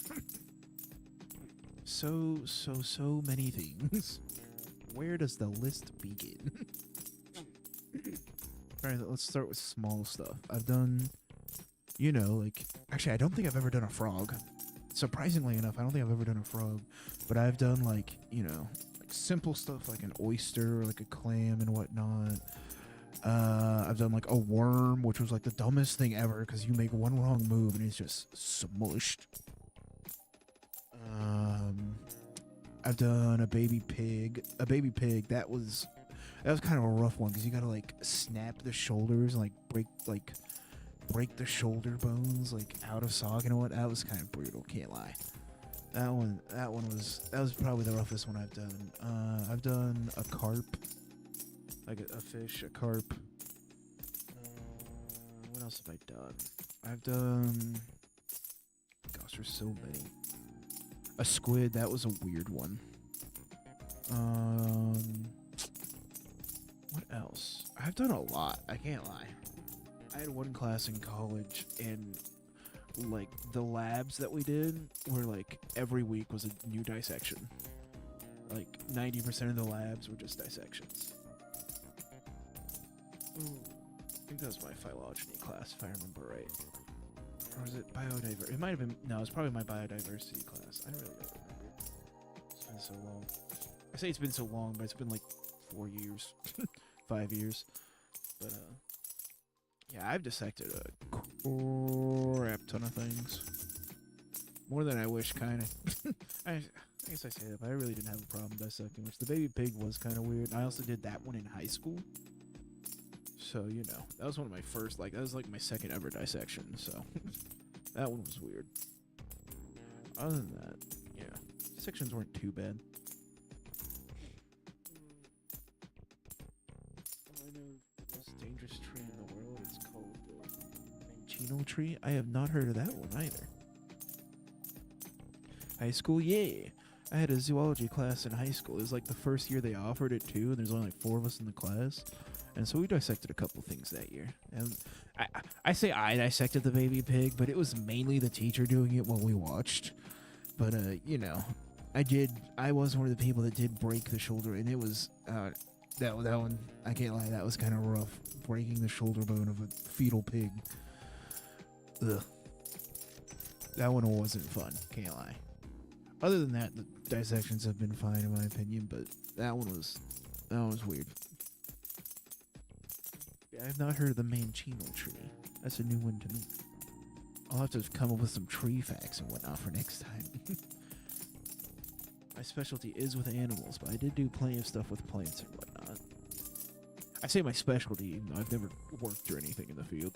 so many things. Where does the list begin? Alright, let's start with small stuff. I've done, you know, like, actually, I don't think I've ever done a frog. Surprisingly enough, I don't think I've ever done a frog. But I've done, like, you know, like simple stuff like an oyster or like a clam and whatnot. I've done like a worm, which was like the dumbest thing ever because you make one wrong move and it's just smushed. I've done a baby pig. A baby pig that was kind of a rough one because you gotta like snap the shoulders and break the shoulder bones like out of socket and what. That was kind of brutal. Can't lie. That was probably the roughest one I've done. I've done a carp, like a fish, a carp. What else have I done? I've done. Gosh, there's so many. A squid. That was a weird one. What else? I've done a lot. I can't lie. I had one class in college, and like the labs that we did were like every week was a new dissection. Like 90% of the labs were just dissections. Ooh, I think that was my phylogeny class, if I remember right. Or was it biodiversity? It might have been. No, it was probably my biodiversity class. I really don't remember. It's been so long. I say it's been so long, but it's been like 4 years, 5 years. But yeah, I've dissected a crap ton of things. More than I wish, kind of. I guess I say that, but I really didn't have a problem dissecting, which the baby pig was kind of weird. I also did that one in high school. So, you know, that was one of my first, like, that was like my second ever dissection, so that one was weird. Other than that, yeah, dissections weren't too bad. I know the most dangerous tree in the world is called the Mancino tree. I have not heard of that one either. High school, yeah. I had a zoology class in high school. It was like the first year they offered it too, and there's only like 4 of us in the class. And so we dissected a couple things that year. And I say I dissected the baby pig, but it was mainly the teacher doing it while we watched. But, you know, I was one of the people that did break the shoulder, and it was, that one, I can't lie, that was kind of rough. Breaking the shoulder bone of a fetal pig. Ugh. That one wasn't fun, can't lie. Other than that, the dissections have been fine in my opinion, but that one was weird. Yeah, I've not heard of the Mancino tree. That's a new one to me. I'll have to come up with some tree facts and whatnot for next time. My specialty is with animals, but I did do plenty of stuff with plants and whatnot. I say my specialty, even though I've never worked or anything in the field.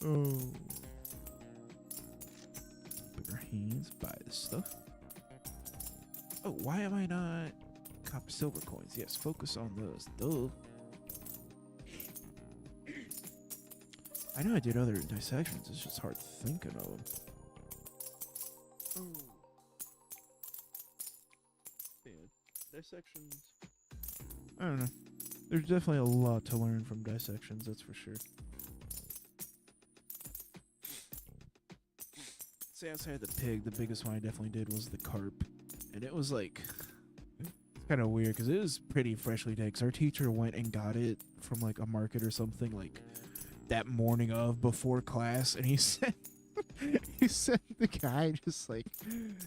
Oh. Put your hands, buy this stuff. Oh, why am I not copper silver coins? Yes, focus on those. Duh. I know I did other dissections, it's just hard thinking of them. Oh. Yeah, dissections. I don't know. There's definitely a lot to learn from dissections, that's for sure. Say outside of the pig, the biggest one I definitely did was the carp. And it was like, it's kind of weird because it was pretty freshly dead. Because our teacher went and got it from like a market or something like that morning of before class. And he said, the guy just like,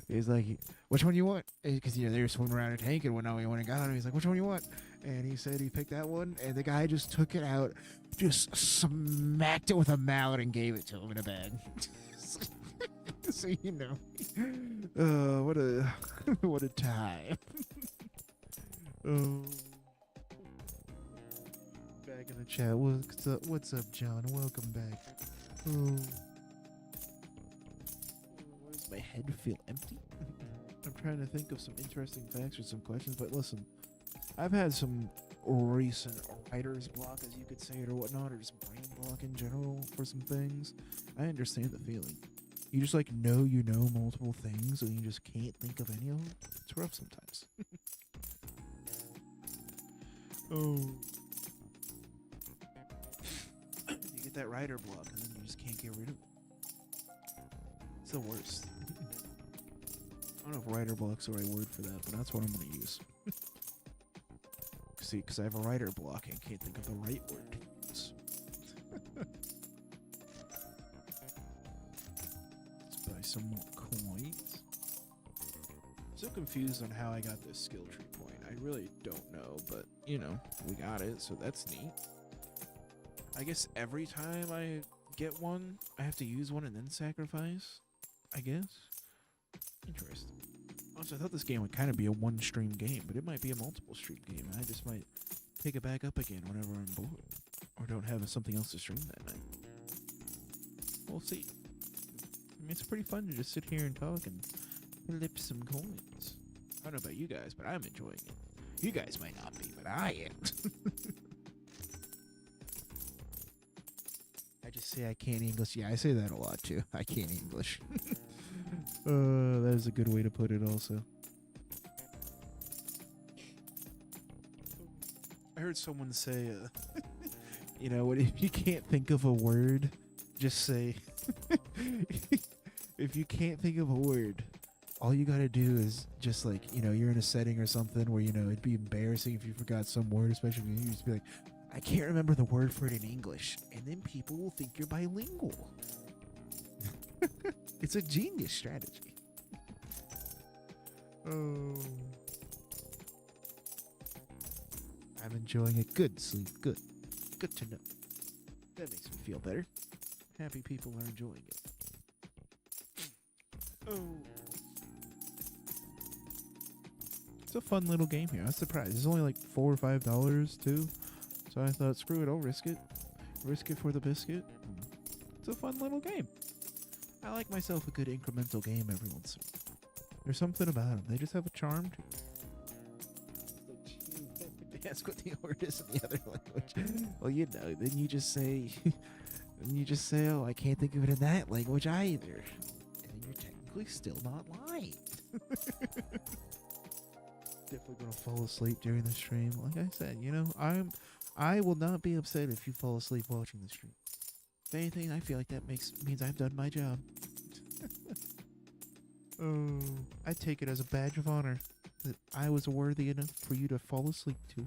he's like, which one do you want? Because, you know, they were swimming around a tank and whatnot. We went and got it. He's like, which one do you want? And he said he picked that one. And the guy just took it out, just smacked it with a mallet and gave it to him in a bag. So you know, what a what a time. Oh, back in the chat. What's up, John? Welcome back. Oh, why does my head feel empty? I'm trying to think of some interesting facts or some questions, but listen, I've had some recent writer's block, as you could say it, or whatnot, or just brain block in general for some things. I understand the feeling. You just like you know multiple things and you just can't think of any of them. It's rough sometimes. Oh. You get that writer block and then you just can't get rid of it. It's the worst. I don't know if writer block's the right word for that, but that's what I'm going to use. See, because I have a writer block and can't think of the right word to use. Buy some more coins. still confused on how I got this skill tree point. I really don't know, but you know, we got it, so that's neat. I guess every time I get one, I have to use one and then sacrifice, I guess. Interesting. Also, I thought this game would kind of be a one-stream game, but it might be a multiple-stream game. I just might pick it back up again whenever I'm bored, or don't have something else to stream that night. We'll see. I mean, it's pretty fun to just sit here and talk and flip some coins. I don't know about you guys, but I'm enjoying it. You guys might not be, but I am. I just say I can't English. Yeah, I say that a lot too. I can't English. That is a good way to put it also. I heard someone say, you know, what if you can't think of a word, just say, if you can't think of a word, all you gotta do is just like, you know, you're in a setting or something where, you know, it'd be embarrassing if you forgot some word, especially if you just be like, I can't remember the word for it in English. And then people will think you're bilingual. It's a genius strategy. Oh. I'm enjoying it. Good sleep. Good. Good to know. That makes me feel better. Happy people are enjoying it. Oh. It's a fun little game here. I was surprised. It's only like $4 or $5 too. So I thought, screw it, I'll risk it. Risk it for the biscuit. It's a fun little game. I like myself a good incremental game every once in a while. There's something about them. They just have a charm to ask what the word is in the other language. Well, you know, then you just say, oh, I can't think of it in that language either. And then you're technically still not lying. Definitely gonna fall asleep during the stream. Like I said, you know, I will not be upset if you fall asleep watching the stream. If anything, I feel like that means I've done my job. Oh, I take it as a badge of honor that I was worthy enough for you to fall asleep to.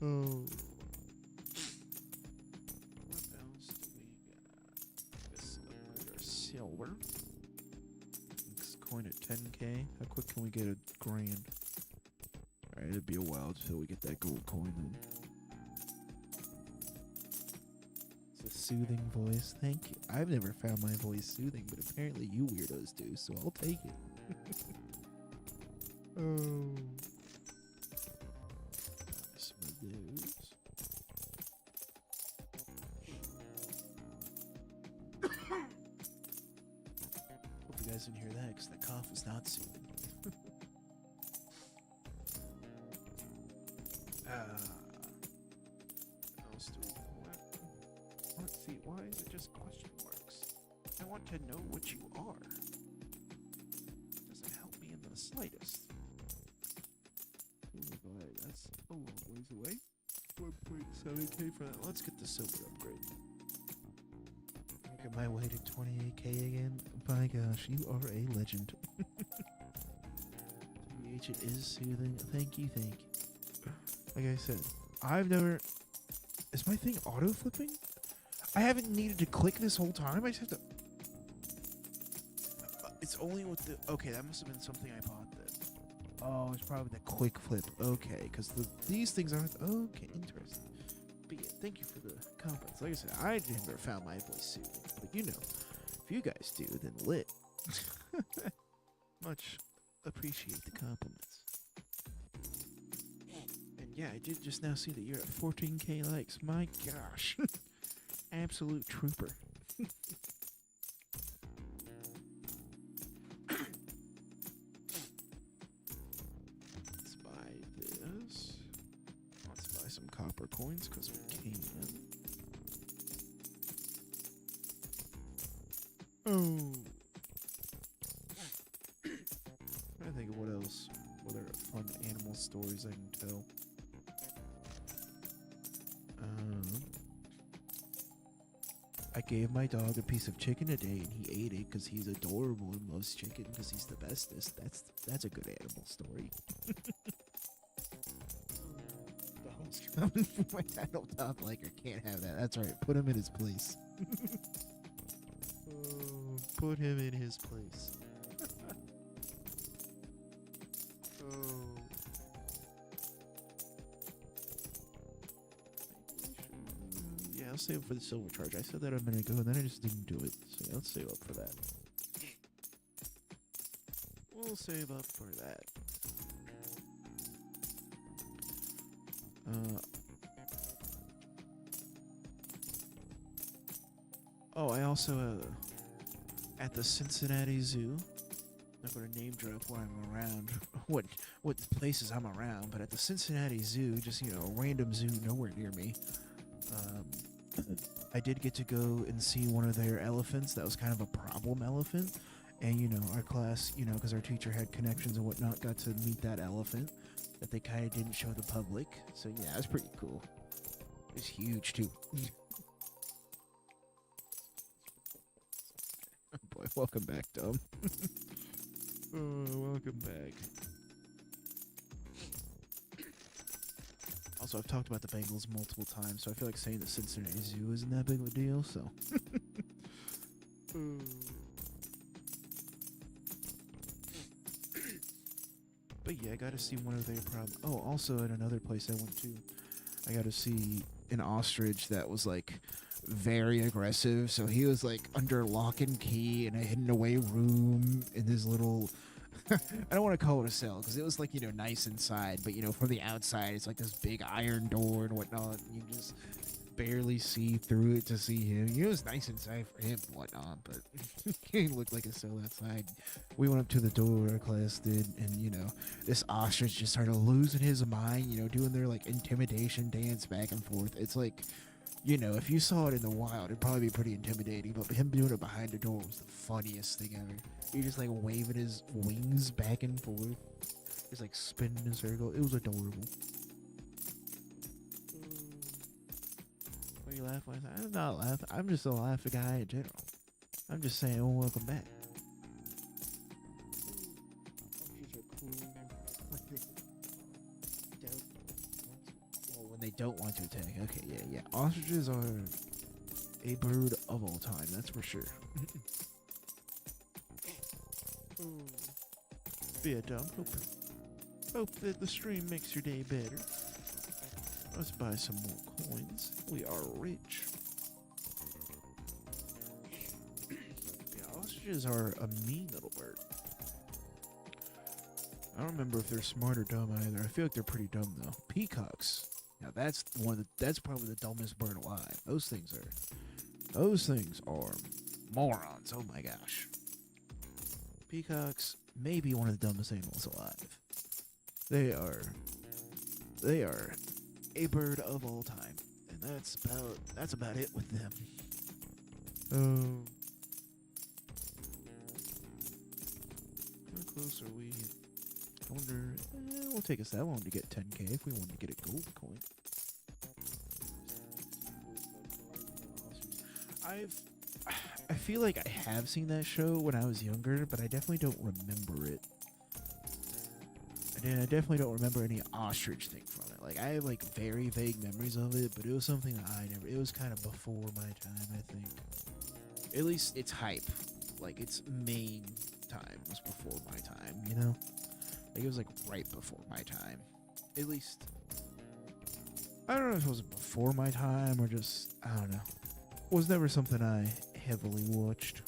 Oh. What else do we got? This upgrade our silver. Next coin at 10k. How quick can we get a grand? Alright, it'll be a while until we get that gold coin then. It's a soothing voice. Thank you. I've never found my voice soothing, but apparently you weirdos do, so I'll take it. Oh. Some of those. Hope you guys didn't hear that, because that cough is not soothing. What else do we want? Let's see, why is it just question marks? I want to know what you are. Doesn't help me in the slightest. That's a long ways away. 1.7k for that. Let's get the silver upgrade. Make my way to 28k again. By gosh, you are a legend. TBH, it is soothing. Thank you, thank you. Like I said, I've never... Is my thing auto-flipping? I haven't needed to click this whole time. I just have to... It's only with the... Okay, that must have been something I bought then. Oh, it's probably the quick flip. Okay, because these things aren't... Okay, interesting. But yeah, thank you for the compliments. Like I said, I never found my voice soothing. But you know, if you guys do, then lit. Much appreciate the compliments. And yeah, I did just now see that you're at 14k likes. My gosh. Absolute trooper. Let's buy this. Let's buy some copper coins because we can. Oh. I think of what else. What are fun animal stories I can tell? I gave my dog a piece of chicken a day and he ate it because he's adorable and loves chicken because he's the bestest. That's a good animal story. The host coming from my title top liker can't have that. That's right. Put him in his place. Put him in his place. Oh. Yeah, I'll save up for the silver charge. I said that a minute ago, and then I just didn't do it. So yeah, let's save up for that. We'll save up for that. Oh, I also, at the Cincinnati Zoo, I'm not going to name drop where I'm around, what places I'm around, but at the Cincinnati Zoo, just, you know, a random zoo nowhere near me, I did get to go and see one of their elephants that was kind of a problem elephant. And, you know, our class, you know, because our teacher had connections and whatnot, got to meet that elephant that they kind of didn't show the public. So, yeah, it was pretty cool. It's huge, too. Boy, welcome back, Dom. Welcome back. Also, I've talked about the Bengals multiple times, so I feel like saying the Cincinnati Zoo isn't that big of a deal, so. But yeah, I got to see one of their Oh, also at another place I went to, I got to see an ostrich that was like very aggressive. So he was like under lock and key in a hidden away room in this little. I don't want to call it a cell because it was like, you know, nice inside, but you know, from the outside it's like this big iron door and whatnot. And you just barely see through it to see him. It was nice inside for him and whatnot, but he looked like a cell outside. We went up to the door, our class did, and you know, this ostrich just started losing his mind, you know, doing their like intimidation dance back and forth. It's like, you know, if you saw it in the wild, it'd probably be pretty intimidating, but him doing it behind the door was the funniest thing ever. He just like waving his wings back and forth, just like spinning in a circle. It was adorable. Why are you laughing? I'm not laughing. I'm just a laughing guy in general. I'm just saying, oh, welcome back. When they don't want to attack. Okay, yeah. Ostriches are a bird of all time, that's for sure. Yeah, Dom. Hope that the stream makes your day better. Let's buy some more coins. We are rich. Yeah, ostriches are a mean little bird. I don't remember if they're smart or dumb either. I feel like they're pretty dumb though. Peacocks. Now that's that's probably the dumbest bird alive. Those things are morons. Oh my gosh. Peacocks may be one of the dumbest animals alive. They are a bird of all time, and that's about it with them. Oh, how close are we? I wonder. It won't take us that long to get 10K if we want to get a gold coin. I feel like I have seen that show when I was younger, but I definitely don't remember it. And I definitely don't remember any ostrich thing from it. Like, I have, like, very vague memories of it, but it was something that it was kind of before my time, I think. At least its hype, like, its main time was before my time, you know? Like, it was, like, right before my time. At least, I don't know if it was before my time or just, I don't know. It was never something I heavily watched.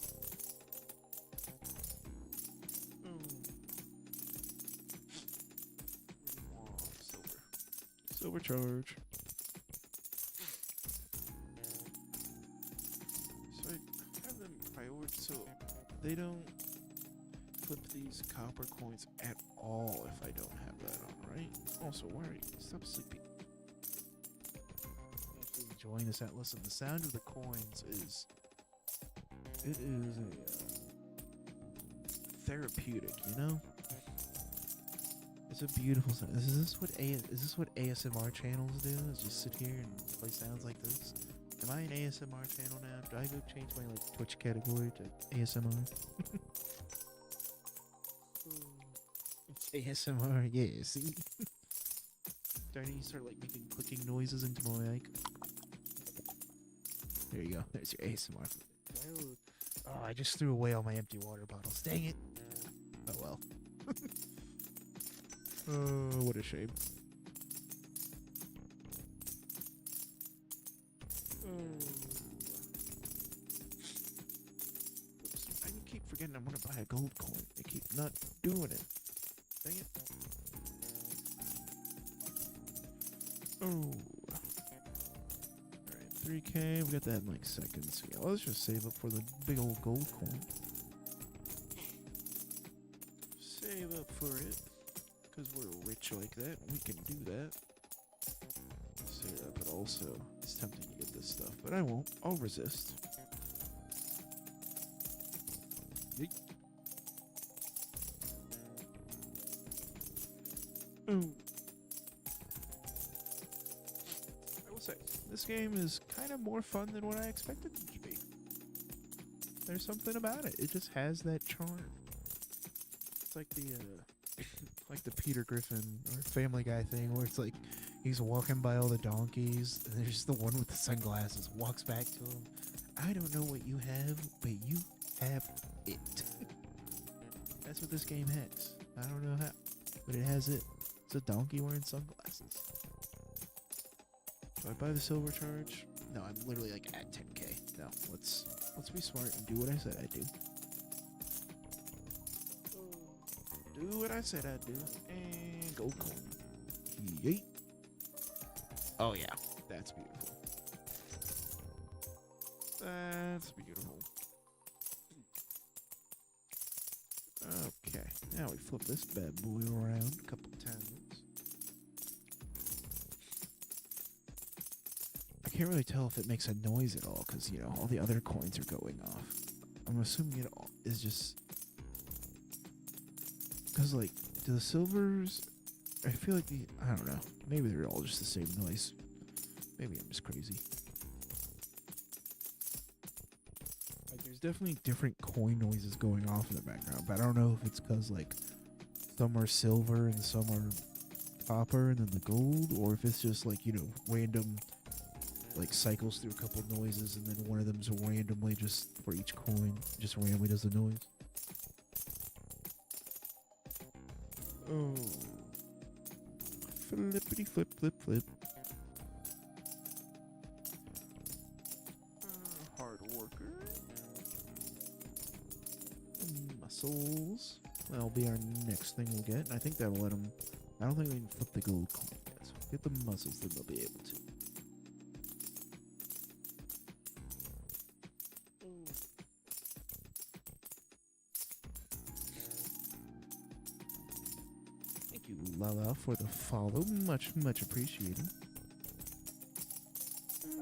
Silver charge. So I have them priority so they don't flip these copper coins at all if I don't have that on, right? Also, why are you stop sleeping? Enjoying this out. Listen, the sound of the coins is a therapeutic, you know? It's a beautiful sound. Is this what ASMR channels do? Is just sit here and play sounds like this? Am I an ASMR channel now? Do I go change my like Twitch category to ASMR? It's ASMR, yeah, see? Do I need to start like making clicking noises into my mic? There you go. There's your ASMR. Oh, I just threw away all my empty water bottles. Dang it. Oh well. Oh, what a shame. Oh. Oops. I keep forgetting I want to buy a gold coin. I keep not doing it. Dang it. Oh. Alright, 3K. We got that in like seconds. Yeah, let's just save up for the big old gold coin. Save up for it. Because we're rich like that. We can do that. So yeah, but also, it's tempting to get this stuff. But I won't. I'll resist. Yeet. Ooh. I will say, this game is kind of more fun than what I expected it to be. There's something about it. It just has that charm. It's like the like the Peter Griffin or Family Guy thing where it's like he's walking by all the donkeys and there's the one with the sunglasses walks back to him. I don't know what you have, but you have it. That's what this game has. I don't know how, but it has it. It's a donkey wearing sunglasses. Do I buy the silver charge? No, I'm literally like at 10k. No, let's be smart and do what I said I'd do. Do what I said I'd do. And gold coin. Yeet. Oh yeah, that's beautiful. That's beautiful. Okay, now we flip this bad boy around a couple times. I can't really tell if it makes a noise at all, because, you know, all the other coins are going off. I'm assuming it all is just... Because, like, do the silvers... I feel like the... I don't know. Maybe they're all just the same noise. Maybe I'm just crazy. Like, there's definitely different coin noises going off in the background, but I don't know if it's because, like, some are silver and some are copper and then the gold, or if it's just, like, you know, random... like cycles through a couple noises and then one of them's randomly just for each coin just randomly does the noise. Oh, flippity flip flip flip. Hard worker. Muscles. That'll be our next thing we'll get. And I think that'll let them. I don't think they can flip the gold coin yet. So get the muscles, then they'll be able to. Lala for the follow. Much appreciated.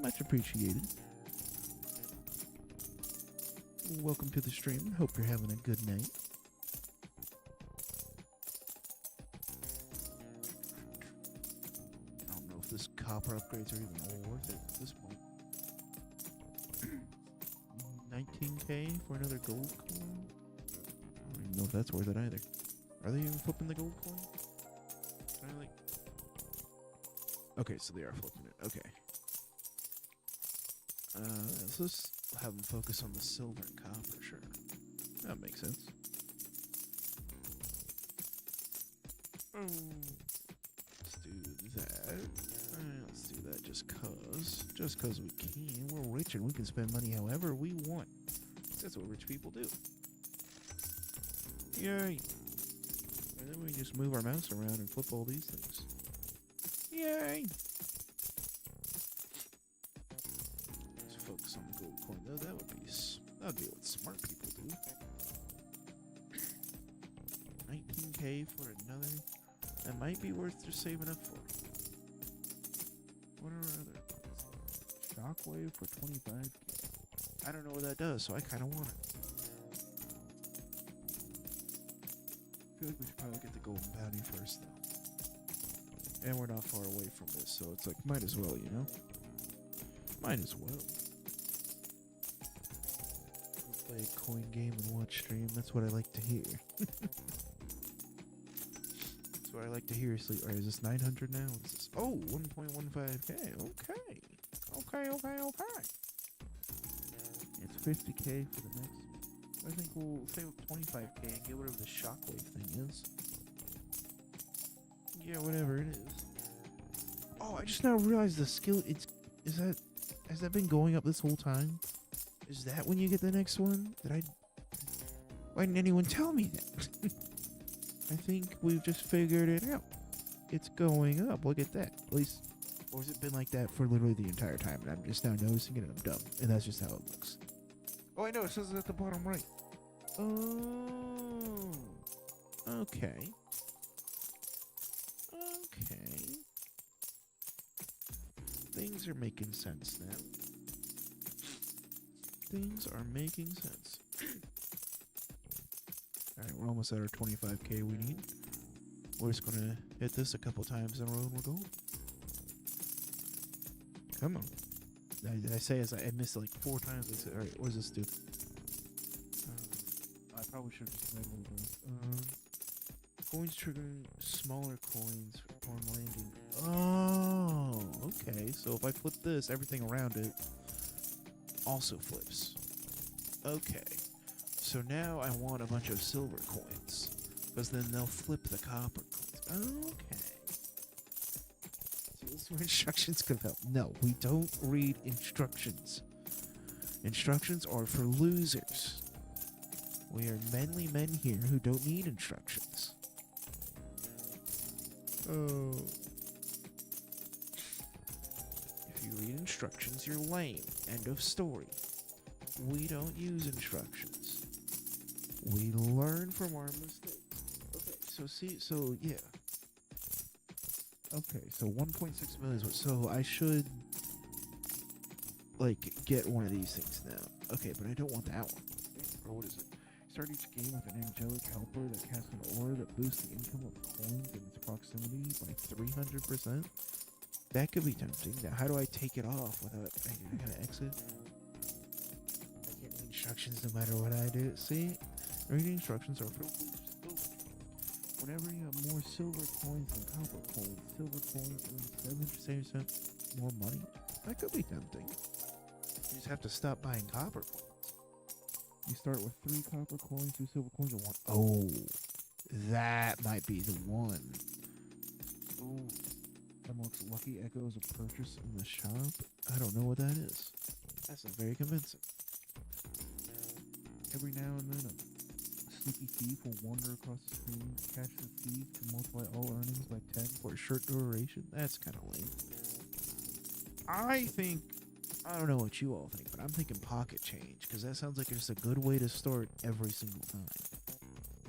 Much appreciated. Welcome to the stream. Hope you're having a good night. I don't know if this copper upgrades are even worth it at this point. 19k for another gold coin? I don't even know if that's worth it either. Are they even flipping the gold coin? Okay, so they are flipping it. Okay. So let's have them focus on the silver and copper, sure. That makes sense. Let's do that. Let's do that just cause. Just cause we can. We're rich and we can spend money however we want. That's what rich people do. Yay! And then we just move our mouse around and flip all these things. Yay! Let's focus on the gold coin though. That'd be what smart people do. 19k for another. That might be worth just saving up for. What are our other ones? Shockwave for 25k. I don't know what that does, so I kind of want it. I feel like we should probably get the golden bounty first, though. And we're not far away from this, so it's like, might as well, you know? Might as well. We'll play a coin game and watch stream. That's what I like to hear. That's what I like to hear. Alright, is this 900 now? What is this? Oh, 1.15k. Okay. Okay. It's 50k for the next. I think we'll save up 25k and get whatever the shockwave thing is. Yeah, whatever it is. Oh, I just now realized the skill. Has that been going up this whole time? Is that when you get the next one? Why didn't anyone tell me that? I think we've just figured it out. It's going up. Look at that. At least, or has it been like that for literally the entire time? And I'm just now noticing it and I'm dumb. And that's just how it looks. Oh, I know. It says it at the bottom right. Oh. Okay. Okay. Things are making sense now. Things are making sense. Alright, we're almost at our 25k we need. We're just gonna hit this a couple times in a row and we're going. Come on. Did I say as I missed it like 4 times? I said, alright, what does this do? I probably should have just read one of those. Coins triggering smaller coins on landing. Oh, okay. So if I flip this, everything around it also flips. Okay. So now I want a bunch of silver coins, because then they'll flip the copper coins. Okay. So this is where instructions could help. No, we don't read instructions. Instructions are for losers. We are manly men here who don't need instructions. Oh. If you read instructions, you're lame. End of story. We don't use instructions. We learn from our mistakes. Okay, so yeah. Okay, so 1.6 million is what, so I should, like, get one of these things now. Okay, but I don't want that one. Or what is it? Start each game with an angelic helper that casts an aura that boosts the income of coins and its proximity by 300%. That could be tempting. Now, how do I take it off without... I gotta exit. I get instructions no matter what I do. See? Reading instructions are for... Whenever you have more silver coins than copper coins, silver coins earn 7% more money. That could be tempting. You just have to stop buying copper coins. You start with 3 copper coins, 2 silver coins, and 1. Oh, that might be the one. Oh, unlocks lucky echoes of purchase in the shop. I don't know what that is. That's not very convincing. Every now and then, a sneaky thief will wander across the screen, catch the thief to multiply all earnings by 10 for a short duration. That's kind of lame. I don't know what you all think, but I'm thinking pocket change, because that sounds like just a good way to start every single time.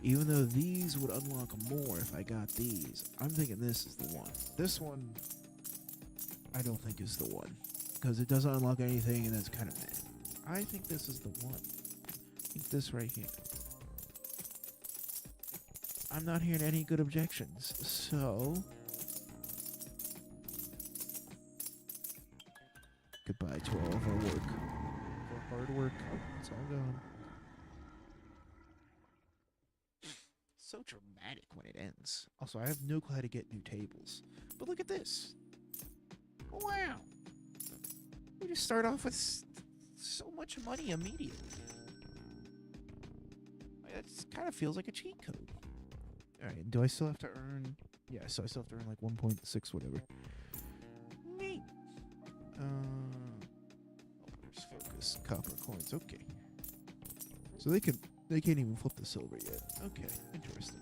Even though these would unlock more if I got these, I'm thinking this is the one. This one, I don't think is the one, because it doesn't unlock anything, and that's kind of meh. I think this is the one. I think this right here. I'm not hearing any good objections, so... Goodbye to all of our work. For hard work. Oh, it's all gone. So dramatic when it ends. Also, I have no clue how to get new tables. But look at this. Wow. We just start off with so much money immediately. It kind of feels like a cheat code. Alright, do I still have to earn... Yeah, so I still have to earn like 1.6 whatever. Neat. Focus copper coins. Okay, so they can't even flip the silver yet. Okay, interesting.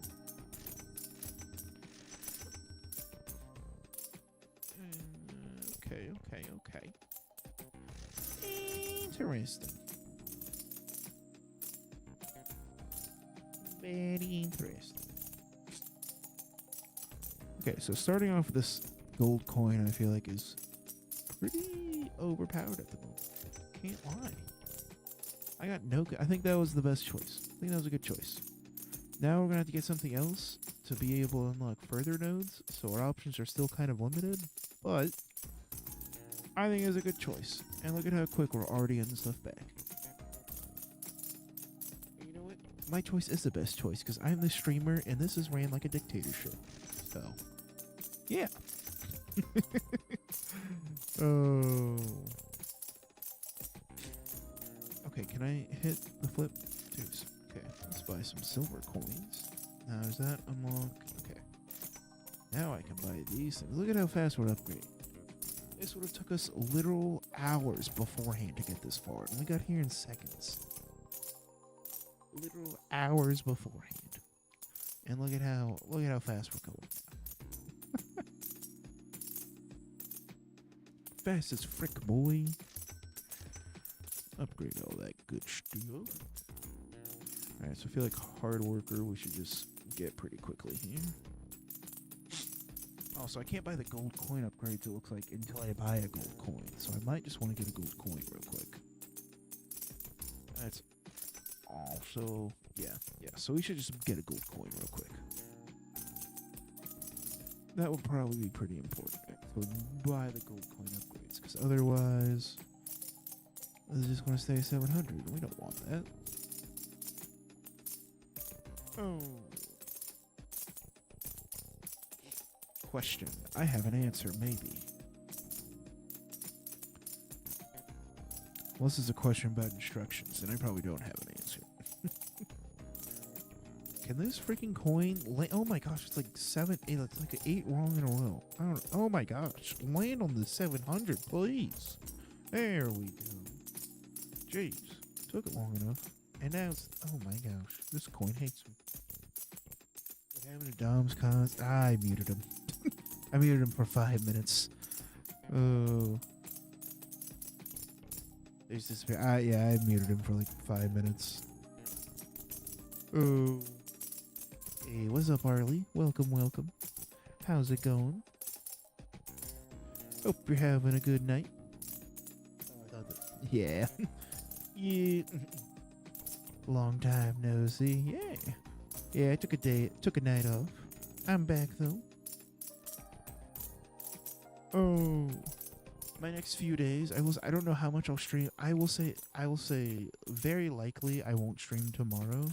Okay. Interesting. Very interesting. Okay, so starting off with this gold coin, I feel like is pretty overpowered at the moment. Can't lie. I think that was the best choice. I think that was a good choice. Now we're gonna have to get something else to be able to unlock further nodes, so our options are still kind of limited, but I think it's a good choice. And look at how quick we're already getting stuff back. And you know what? My choice is the best choice, because I'm the streamer, and this is ran like a dictatorship. So, yeah. Oh. Okay, can I hit the flip Seriously. Okay, let's buy some silver coins. Now, is that unlocked? Okay. Now I can buy these things. Look at how fast we're upgrading. This would have took us literal hours beforehand to get this far, and we got here in seconds. Literal hours beforehand. And look at how fast we're going. Fast as frick, boy. Upgrade all that good stuff. Alright, so I feel like hard worker we should just get pretty quickly here. Also, I can't buy the gold coin upgrades, it looks like, until I buy a gold coin. So I might just want to get a gold coin real quick. That's also... Yeah. So we should just get a gold coin real quick. That would probably be pretty important. So buy the gold coin upgrades, because otherwise... This is just going to stay 700, and we don't want that. Oh. Question. I have an answer, maybe. Well, this is a question about instructions, and I probably don't have an answer. Can this freaking coin oh my gosh, it's like 7, 8, it's like 8 wrong in a row. I don't, oh my gosh, land on the 700, please. There we go. Jeez, took it long enough. And now it's, oh my gosh, this coin hates me. We're having a Dom's cons. I muted him. I muted him for 5 minutes. Oh. There's this, yeah, I muted him for like 5 minutes. Oh. Hey, what's up, Harley? Welcome. How's it going? Hope you're having a good night. Oh, I thought that, yeah. Yeah. Long time no see. Yeah. Yeah, I took a night off. I'm back though. Oh. My next few days, I don't know how much I'll stream. I will say very likely I won't stream tomorrow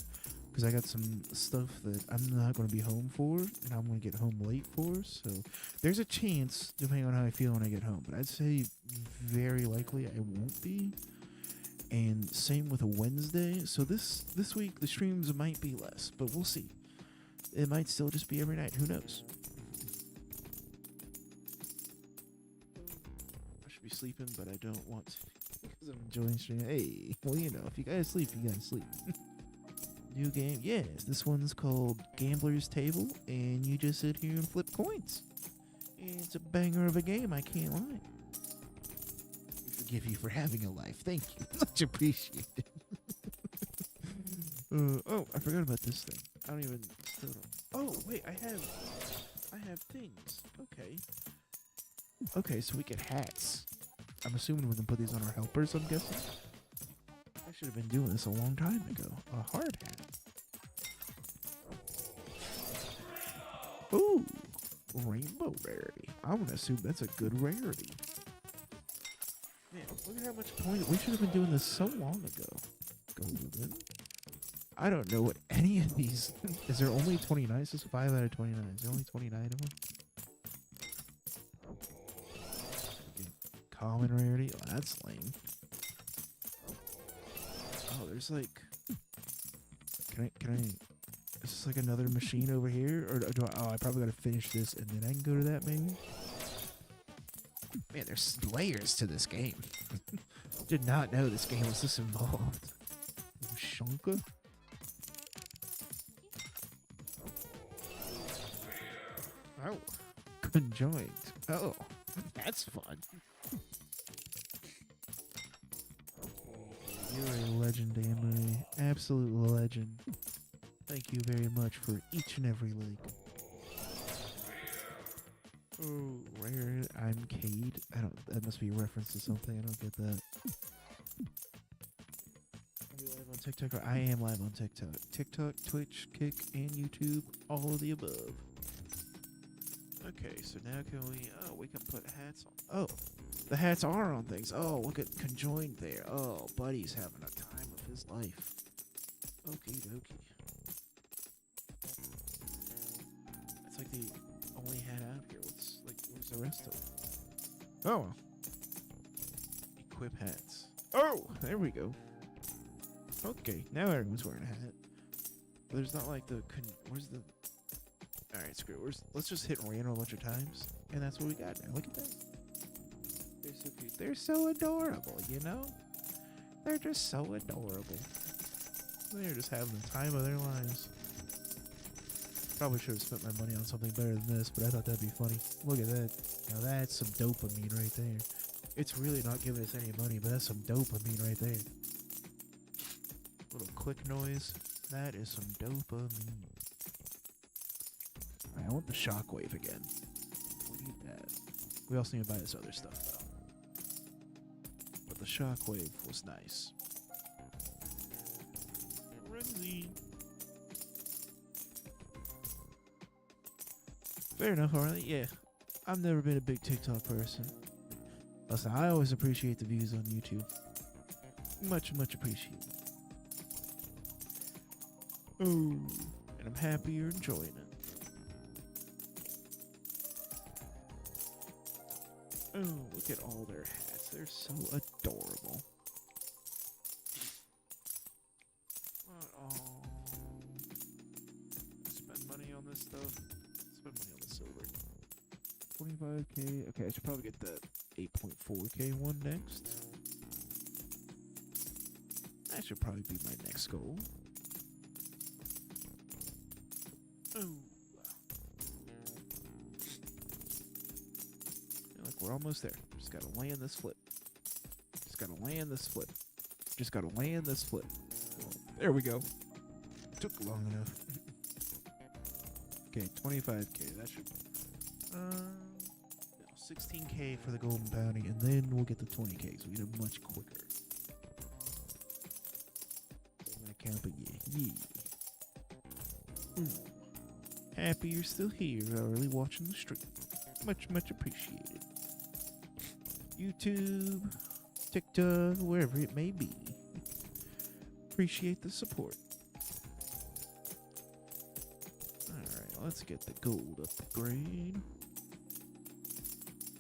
because I got some stuff that I'm not going to be home for and I'm going to get home late for. So there's a chance, depending on how I feel when I get home. But I'd say very likely I won't be. And same with a Wednesday. So this week the streams might be less, but we'll see. It might still just be every night. Who knows? I should be sleeping, but I don't want to because I'm enjoying streaming. Hey, well, you know, if you guys sleep, you guys sleep. New game. Yes, this one's called Gambler's Table, and you just sit here and flip coins. And it's a banger of a game, I can't lie. Forgive you for having a life. Thank you. Much appreciated. Oh, I forgot about this thing. I don't even... Oh, wait, I have things. Okay, so we get hats. I'm assuming we can put these on our helpers, I'm guessing. I should have been doing this a long time ago. A hard hat. Ooh, rainbow rarity. I'm gonna assume that's a good rarity. Man, look at how much point. We should have been doing this so long ago. Golden. I don't know what any of these. Is there only 29? This is 5 out of 29. Is there only 29 of them? Okay. Common rarity. Oh, that's lame. Oh, there's like. Can I? Is this like another machine over here, or do I? Oh, I probably gotta finish this and then I can go to that maybe. Man, there's layers to this game. Did not know this game was this involved. Shonka? Oh. Conjoined. Oh. That's fun. You're a legend, Amory. Absolute legend. Thank you very much for each and every link. Oh, rare. I'm Cade. That must be a reference to something. I don't get that. Are you live on TikTok? I am live on TikTok. TikTok, Twitch, Kick, and YouTube. All of the above. Okay, so now we can put hats on. Oh, the hats are on things. Oh, look at Conjoined there. Oh, buddy's having a time of his life. Okie dokie. That's like the only hat out here. Where's the rest of them? Oh. Equip hats. Oh, there we go. Okay, now everyone's wearing a hat. But there's not like the. Where's the. Alright, screw it. Let's just hit random a bunch of times. And that's what we got now. Look at that. They're so cute. They're so adorable, you know? They're just so adorable. They're just having the time of their lives. Probably should have spent my money on something better than this, but I thought that'd be funny. Look at that. Now that's some dopamine right there. It's really not giving us any money, but that's some dopamine right there. Little click noise. That is some dopamine. Alright, I want the shockwave again. We need that. We also need to buy this other stuff, though. But the shockwave was nice. Renzi. Fair enough, Harley. Yeah. I've never been a big TikTok person. Listen, I always appreciate the views on YouTube. Much, much appreciated. Oh, and I'm happy you're enjoying it. Oh, look at all their hats. They're so adorable. Spend money on this stuff. Spend money on the silver. 25k. Okay, I should probably get the 8.4k one next. That should probably be my next goal. Oh. Look, we're almost there. Just gotta land this flip. Just gotta land this flip. Just gotta land this flip. There we go. Took long enough. Okay, 25k. That should. 16k for the golden bounty, and then we'll get the 20k. So we get it much quicker. Doesn't that count? But yeah. Happy you're still here, early watching the stream. Much, much appreciated. YouTube, TikTok, wherever it may be. Appreciate the support. Alright, let's get the gold upgrade.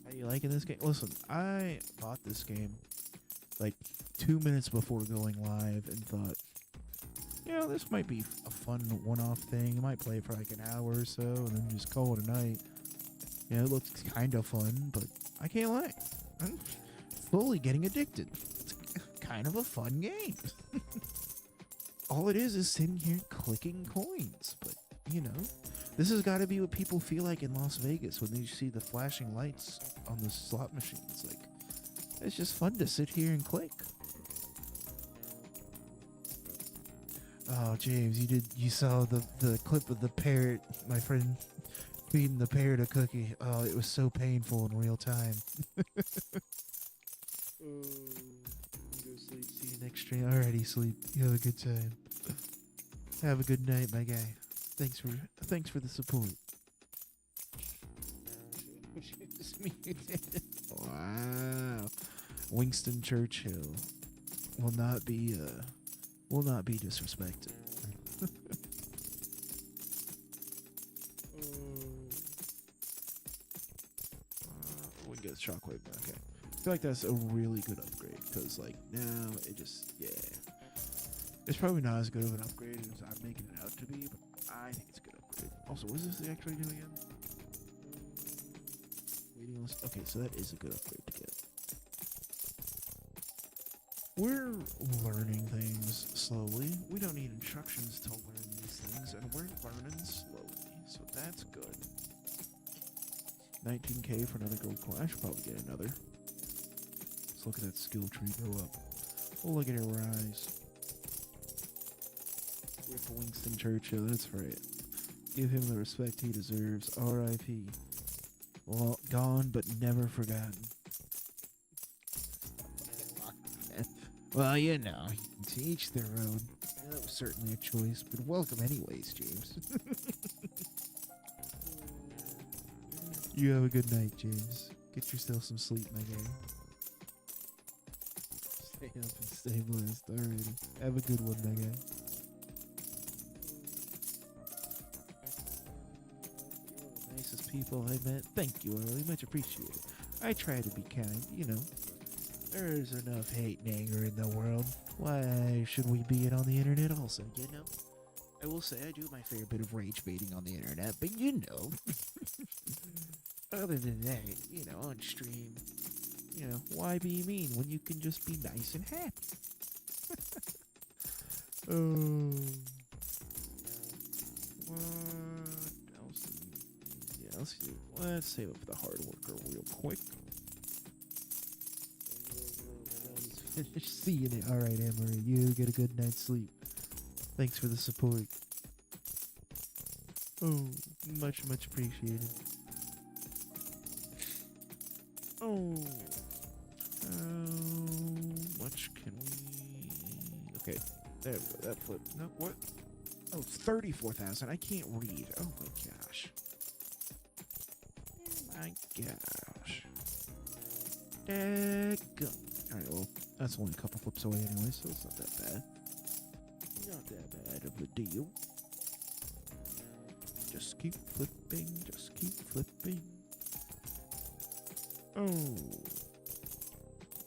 How you liking this game? Listen, I bought this game like 2 minutes before going live and thought, yeah, this might be a fun one-off thing. I might play it for like an hour or so and then just call it a night. Yeah, it looks kind of fun, but I can't lie. I'm fully getting addicted. It's kind of a fun game. All it is sitting here clicking coins. But, you know, this has got to be what people feel like in Las Vegas when they see the flashing lights on the slot machines. Like, it's just fun to sit here and click. Oh, James, you saw the clip of the parrot, my friend feeding the parrot a cookie. Oh, it was so painful in real time. Oh, go sleep. See you next stream. Alrighty, sleep. You have a good time. Have a good night, my guy. Thanks for the support. Wow. Winston Churchill will not be disrespected. We get shockwave back. Okay. I feel like that's a really good upgrade because, like, now it just, yeah. It's probably not as good of an upgrade as I'm making it out to be, but I think it's a good upgrade. Also, what does this actually do again? Waiting list. Okay, so that is a good upgrade to get. We're learning things slowly. We don't need instructions to learn these things, and we're learning slowly, so that's good. 19k for another gold coin. I should probably get another. Let's look at that skill tree go up. Oh, look at her rise. Rip Winston Churchill, that's right. Give him the respect he deserves. R.I.P. Well, gone but never forgotten. Well, you know, to each their own. That was certainly a choice, but welcome anyways, James. You have a good night, James. Get yourself some sleep, my guy. Stay up and stay blessed. Alrighty. Have a good one, my guy. You're one of the nicest people I met. Thank you, I really much appreciate it. I try to be kind, you know. There's enough hate and anger in the world. Why should we be it on the internet also, you know? I will say I do my fair bit of rage baiting on the internet, but you know. Other than that, you know, on stream, you know, why be mean when you can just be nice and happy? What else? Yeah, let's save up for the hard worker real quick. Finish seeing it. All right, Emery, you get a good night's sleep. Thanks for the support. Oh, much appreciated. Oh, how much can we? Okay, there we go. That flip. No, what? Oh, 34,000. I can't read. Oh my gosh. Oh my gosh. Daggum. Alright, well, that's only a couple flips away anyway, so it's not that bad. Not that bad of a deal. Just keep flipping, just keep flipping. Oh.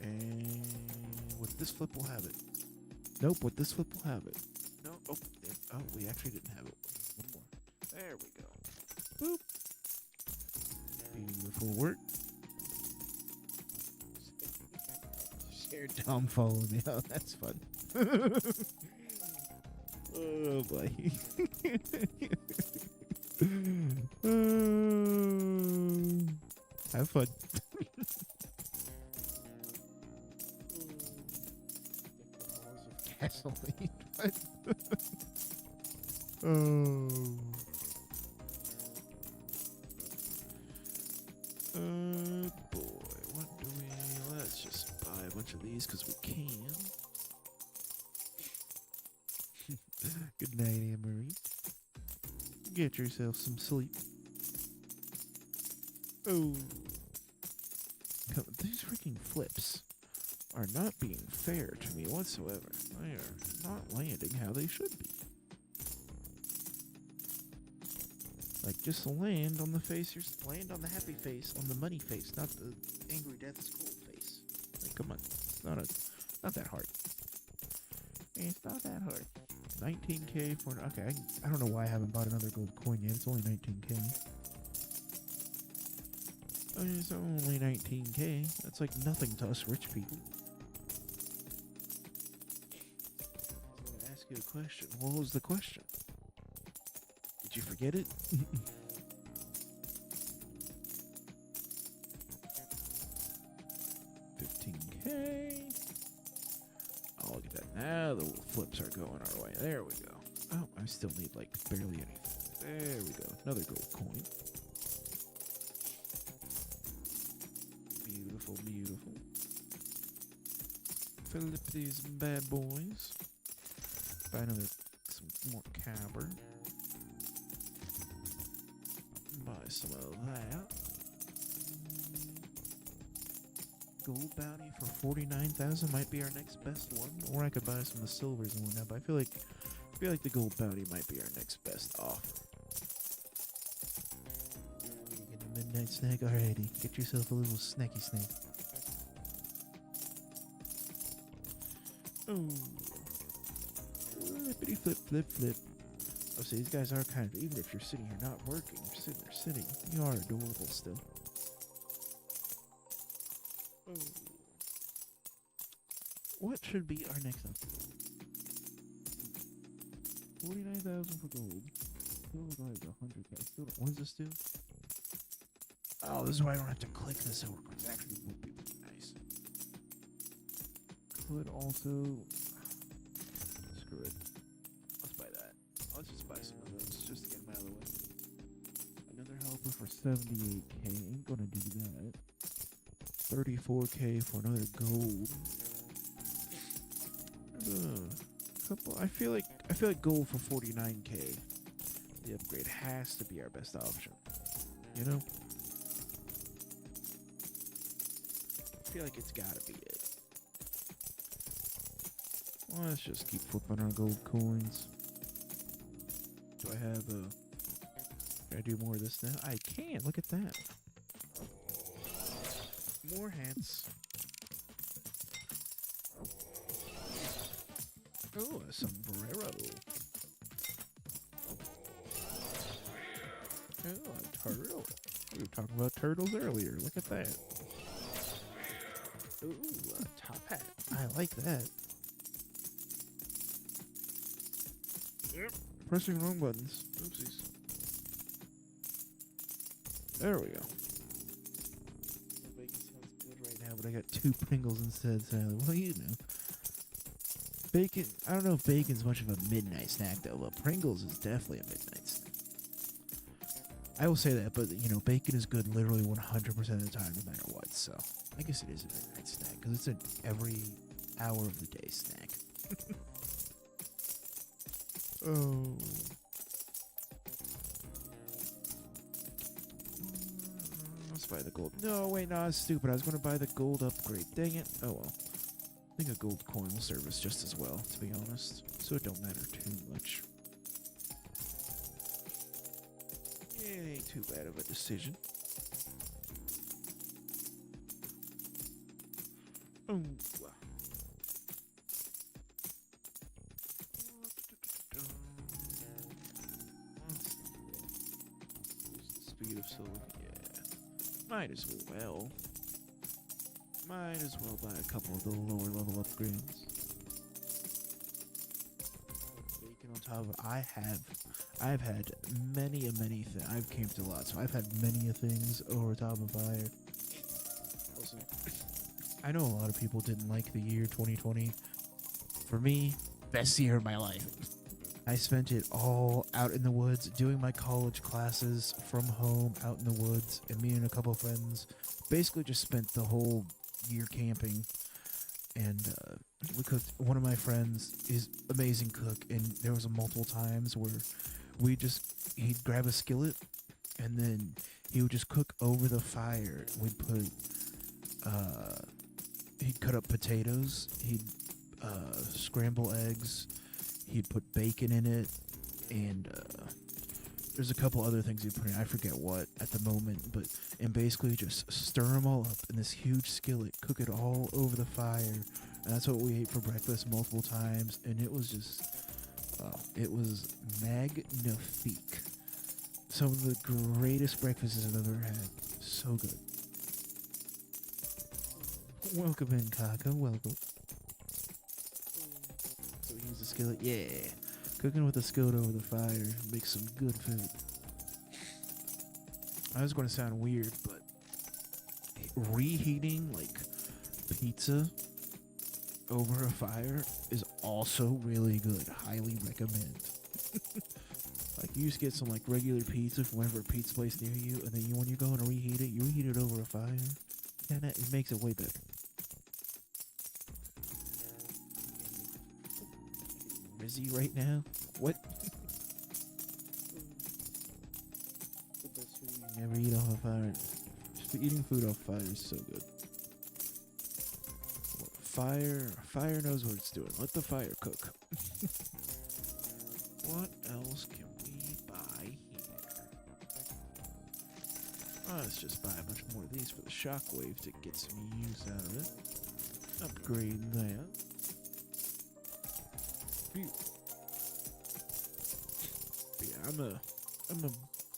And with this flip, we'll have it. Nope, with this flip, we'll have it. No, oh, we actually didn't have it. One more. There we go. Boop. Beautiful work. Share Tom following me. Oh, that's fun. Oh boy. Have fun. Gasoline. Oh. Boy, what do we? Let's just buy a bunch of these because we can. Good night, Anne-Marie. Get yourself some sleep. Oh. These freaking flips are not being fair to me whatsoever. They are not landing how they should be. Like, just land on the face. Land on the happy face, on the money face, not the angry death is cold face. Like, come on. It's not that hard. It's not that hard. 19k for... Okay, I don't know why I haven't bought another gold coin yet. It's only 19k. It's only 19k. That's like nothing to us rich people. I was going to ask you a question. What was the question? Did you forget it? 15k. Oh, look at that. Now the flips are going our way. There we go. Oh, I still need like barely anything. There we go. Another gold coin. Beautiful, beautiful. Flip these bad boys. Buy some more caber. Buy some of that. Gold bounty for 49,000 might be our next best one, or I could buy some of the silvers and whatnot. But I feel like the gold bounty might be our next best offer. You get a midnight snack, alrighty. Get yourself a little snacky snack. Oh, flippity flip, flip, flip. Oh, see, these guys are kind of, even if you're sitting here not working, you're sitting there sitting, you are adorable still. Oh. What should be our next upgrade? 49,000 for gold. Still like 100k. What does this do? Oh, this is why I don't have to click this over. It actually would be pretty nice. Could also... Screw it. Let's buy that. Let's just buy some of those just to get them out of the way. Another helper for 78k. Ain't gonna do that. 34k for another gold. I feel like gold for 49k. The upgrade has to be our best option. You know? I feel like it's gotta be it. Well, let's just keep flipping our gold coins. Do I have can I do more of this now? I can, look at that. More hats. Oh, a sombrero. Oh, a turtle. We were talking about turtles earlier. Look at that. Ooh, a top hat. I like that. Yep. Pressing wrong buttons. Oopsies. There we go. The bacon sounds good right now, but I got 2 Pringles instead, sadly. Well, you know. Bacon, I don't know if bacon's much of a midnight snack, though, but Pringles is definitely a midnight snack. I will say that, but, you know, bacon is good literally 100% of the time, no matter what, so I guess it is a midnight snack, because it's an every hour of the day snack. Oh. Let's buy the gold. No, wait, no, I was stupid. I was going to buy the gold upgrade. Dang it. Oh, well. I think a gold coin will serve us just as well, to be honest. So it don't matter too much. It ain't too bad of a decision. Oh. Speed of silver, yeah. Might as well. Might as well buy a couple of the lower level upgrades. Bacon on top of it. I've had many things. I've camped a lot, so I've had many things over top of fire. Also, I know a lot of people didn't like the year 2020. For me, best year of my life. I spent it all out in the woods, doing my college classes from home, out in the woods, and me and a couple of friends basically just spent the whole year camping. And we cooked. One of my friends is amazing cook, and there was multiple times where he'd grab a skillet, and then he would just cook over the fire. We'd put, he'd cut up potatoes, he'd scramble eggs, he'd put bacon in it, and there's a couple other things he'd put in. I forget what at the moment, and basically just stir them all up in this huge skillet, cook it all over the fire, and that's what we ate for breakfast multiple times, and it was just, it was magnifique. Some of the greatest breakfasts I've ever had. So good. Welcome in, Kaka. Welcome. So we use the skillet. Yeah. Cooking with a skillet over the fire makes some good food. I was going to sound weird, but reheating like pizza over a fire is also really good. Highly recommend. Like, you just get some like regular pizza from whatever pizza place near you, and then when you go and reheat it, you reheat it over a fire, and it makes it way better. Rizzy right now? What? The best food you never eat off a fire. Just eating food off fire is so good. Fire knows what it's doing. Let the fire cook. What else can we buy here? Let's just buy a bunch more of these for the shockwave to get some use out of it. Upgrade that. But yeah, I'm a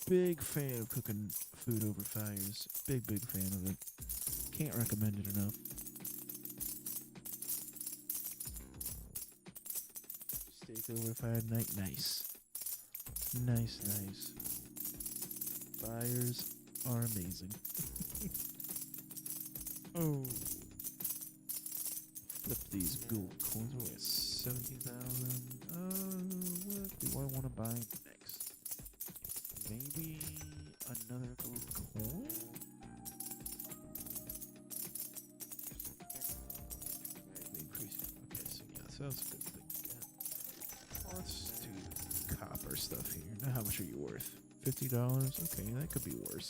big fan of cooking food over fires. Big fan of it. Can't recommend it enough. Steak over fire night, nice. Nice. Fires are amazing. Oh. Flip these gold coins. We're at 17,000. What do I want to buy next? Maybe another gold coin? Increasing. Okay, so yeah, so that's a good thing to get. Let's do copper stuff here. Now, how much are you worth? $50? Okay, that could be worse.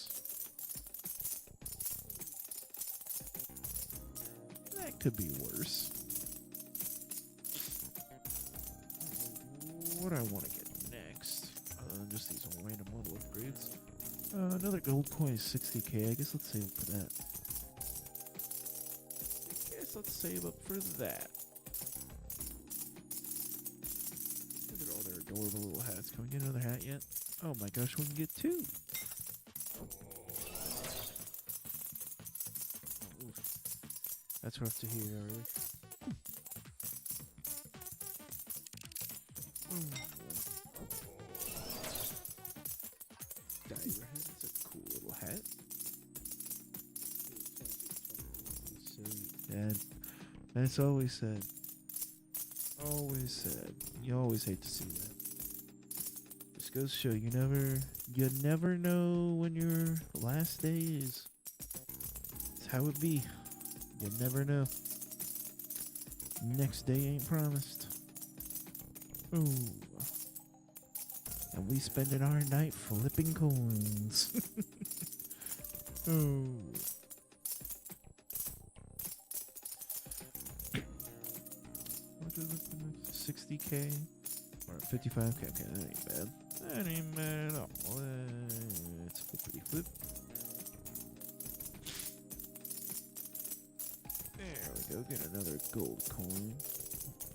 That could be worse. What do I want to get next? Just these random level upgrades. Another gold coin is 60k. I guess let's save up for that. Let's save up for that. adorable little hats. Can we get another hat yet? Oh my gosh, we can get two. Oof. That's rough to hear, early. Diver hat. That's a cool little hat. So, Dad, that's always said. Always said. You always hate to see that. Just goes to show you never know when your last day is. It's how it be. You never know. Next day ain't promised. Ooh. And we spending our night flipping coins. Ooh. What is it? 60K? Or 55K? Okay, that ain't bad. That ain't bad at all. Let's flippity flip. There we go. Get another gold coin.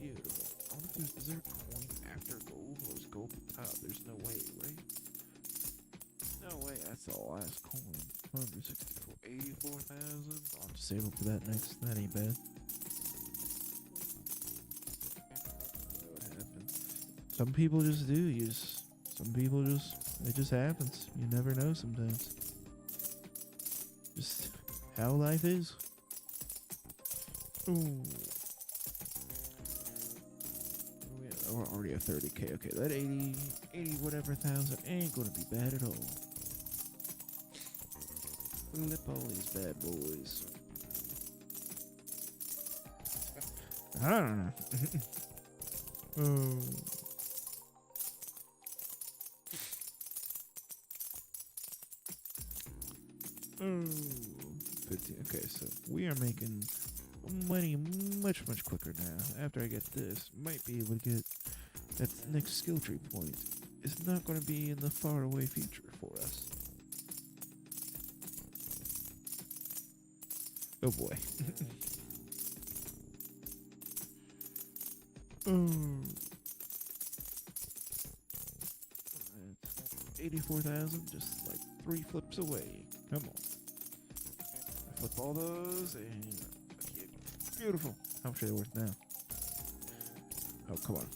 Beautiful. I wonder if is there a coin after gold or is gold the top? There's no way, right? No way. That's the last coin. 164, 84,000. I'll just save up for that next. That ain't bad. What happened? Some people just do. It just happens. You never know sometimes. Just how life is. Ooh. We're already at 30K. Okay, that 80 whatever thousand ain't gonna be bad at all. Flip all these bad boys. I don't know. Oh. Oh. 15. Okay, so we are making money much quicker now. After I get this, might be able to get that next skill tree point. It's not going to be in the far away future for us. Oh boy. Oh. 84,000, just like 3 flips away. Come on. I flip all those and beautiful. How much are they worth now? Oh, come on.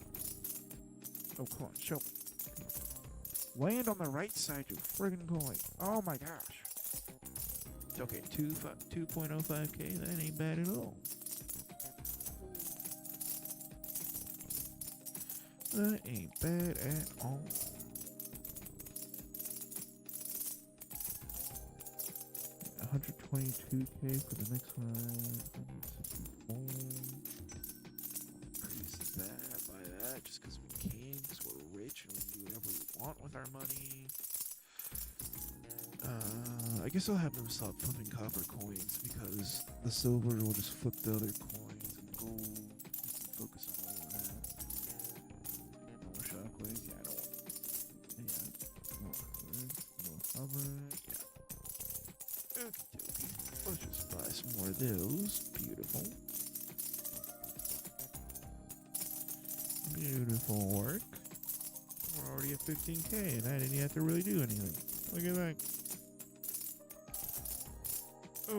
Oh, come on. Show me. Land on the right side, you friggin' coin. Oh my gosh. It's okay. 2.05K. That ain't bad at all. That ain't bad at all. $122K for the next one. 164. Increase that by that just because we can, because we're rich and we can do whatever we want with our money. I guess I'll have them stop flipping copper coins because the silver will just flip the other coins and gold. Focus on all of that. More shockwaves. Yeah, I don't want. Yeah. More hover. Yeah. Okay. Let's just buy some more of those. Beautiful. Beautiful work. We're already at 15K and I didn't have to really do anything. Look at that. Oh.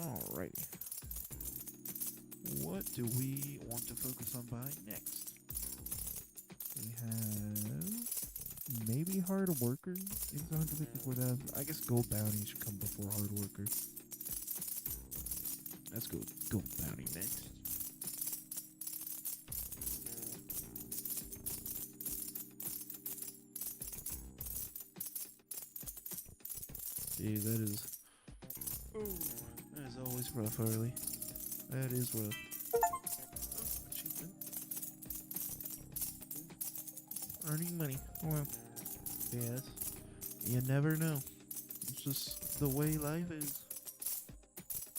Alrighty. What do we want to focus on buying next? We have maybe hard worker. It's 154,000. I guess gold bounty should come before hard worker. Let's go gold bounty next. See, that is. Oh, that is always rough, Harley. That is rough. Achievement. Earning money. Well, yes. You never know. It's just the way life is.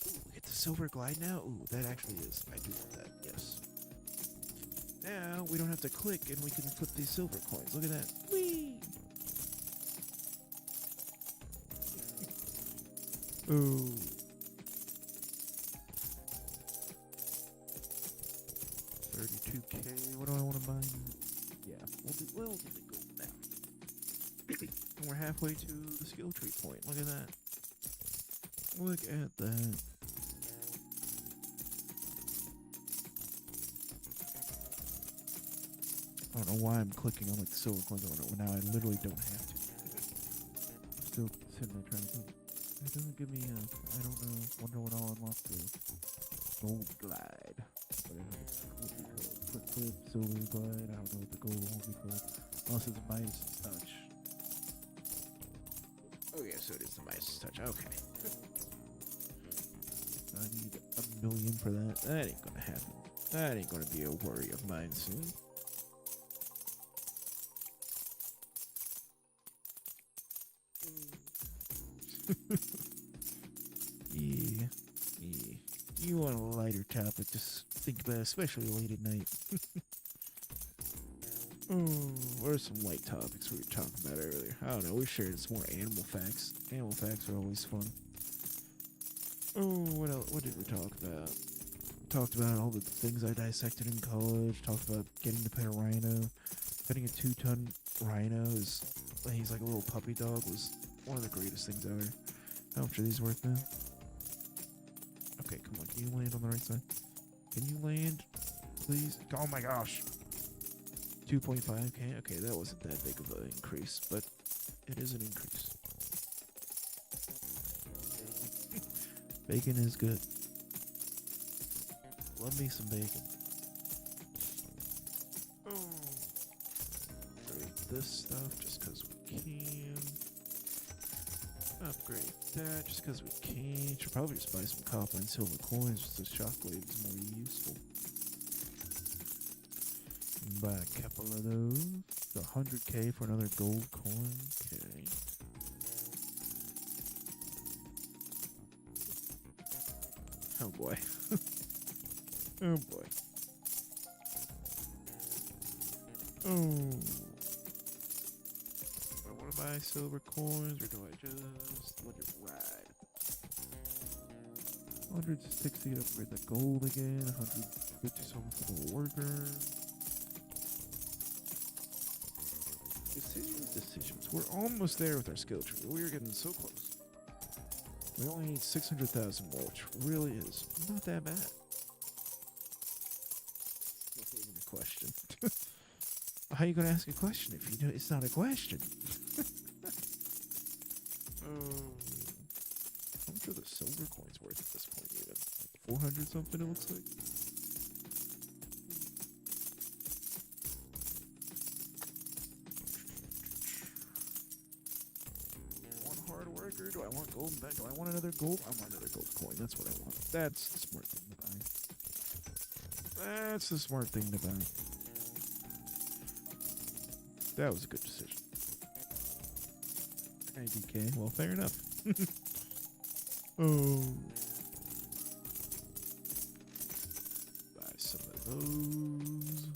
Ooh, get the silver glide now. Ooh, that actually is. I do want that. Yes. Now we don't have to click, and we can flip these silver coins. Look at that. Whee! Ooh. And we're halfway to the skill tree point. Look at that. Look at that. I don't know why I'm clicking on like the silver coins on it when now I literally don't have to. Still sitting there trying to think. It doesn't give me I don't know, wonder when I'll unlock the gold glide. Whatever it's called. Quick flip, silver glide, I don't know what the gold will be called. Unless it's Midas touch. Oh yeah, so it is the Midas touch, okay. I need $1 million for that. That ain't gonna happen. That ain't gonna be a worry of mine soon. Yeah. You want a lighter topic, just think about it, especially late at night. What are some light topics we were talking about earlier? I don't know, we shared some more animal facts. Animal facts are always fun. What else? What did we talk about? Talked about all the things I dissected in college. Talked about getting to pet a rhino. Petting a 2-ton rhino is, he's like a little puppy dog, was one of the greatest things ever. How much are these worth now? Okay, come on. Can you land on the right side? Can you land, please? Oh my gosh. 2.5k. Okay, that wasn't that big of an increase, but it is an increase. Bacon is good. Love me some bacon. Upgrade this stuff just because we can. Upgrade that just because we can. Should probably just buy some copper and silver coins just so shockwave is more useful. Buy a couple of those. 100k for another gold coin. Okay. Oh boy. Oh boy. Oh. Do I want to buy silver coins or do I just let it ride? 160 to upgrade the gold again. 150 something for the worker. Decisions. We're almost there with our skill tree. We're getting so close. We only need 600,000 more, which really is not that bad. Not even a question. How are you going to ask a question if you know it's not a question? How much are the silver coins worth at this point even? 400 something it looks like? Do I want gold back? Do I want another gold? I want another gold coin. That's what I want. That's the smart thing to buy. That's the smart thing to buy. That was a good decision. IDK. Well, fair enough. Oh. Buy some of those.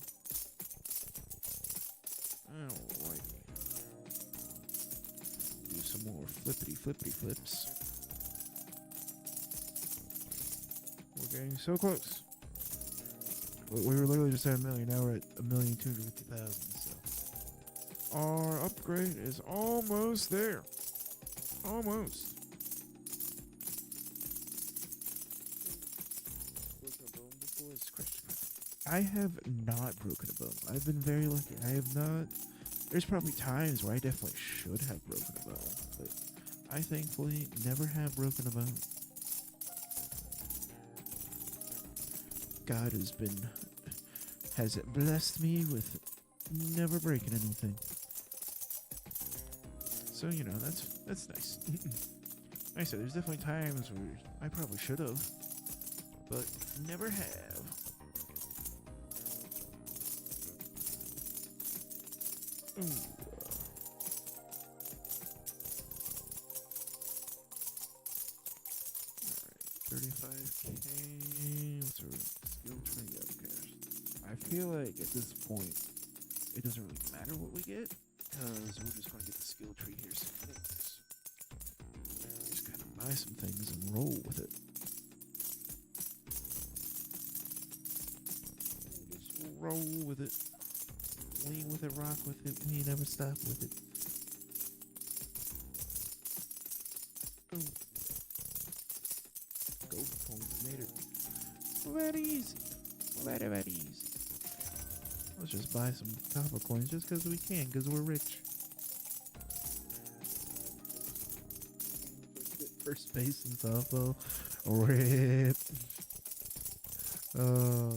Alright. Do some more flippity flips. We're getting so close. We were literally just at 1 million. Now we're at 1,250,000. So our upgrade is almost there. Almost. Broken a bone before? It's question. I have not broken a bone. I've been very lucky. I have not. There's probably times where I definitely should have broken a bone, but I thankfully never have broken a bone. God has blessed me with never breaking anything. So, you know, that's nice. Like I said, there's definitely times where I probably should have, but never have. Ooh. Alright, 35k. What's our skill tree upcast? I feel like at this point, it doesn't really matter what we get, because we're just going to get the skill tree here soon anyways. Just kind of buy some things and roll with it. Just roll with it. Lean with it, rock with it, we never stop with it. Very easy. Very, very easy. Let's just buy some copper coins just because we can, because we're rich. First base in softball. Rip. Oh,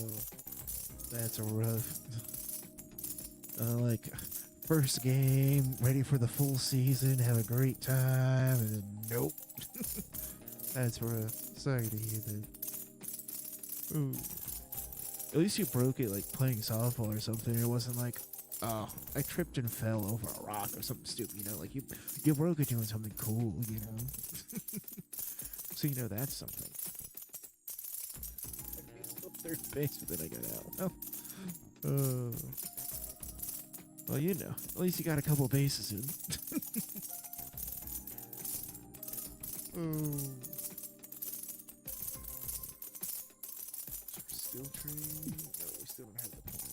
that's a rough. Like, first game, ready for the full season, have a great time, and then nope. That's rough. Sorry to hear that. Ooh. At least you broke it, like, playing softball or something. It wasn't like, oh, I tripped and fell over a rock or something stupid, you know? Like, you broke it doing something cool, you know? So, you know, that's something. I made still third base, but then I got out. Oh. Well, you know, at least you got a couple bases in. Oh. Skill tree? No, we still don't have the point.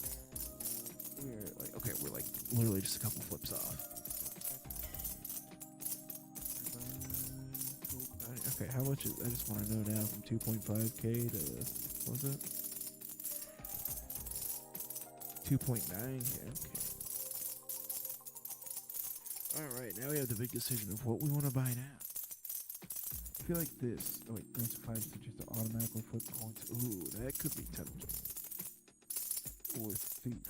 We're like, okay, we're like literally just a couple flips off. Okay, how much is, I just want to know now from 2.5k to, what was it? 2.9k, okay. Alright, now we have the big decision of what we want to buy now. I feel like this, oh wait, grants 5 stitches to automatically flip coins. Ooh, that could be tempting. Or thief.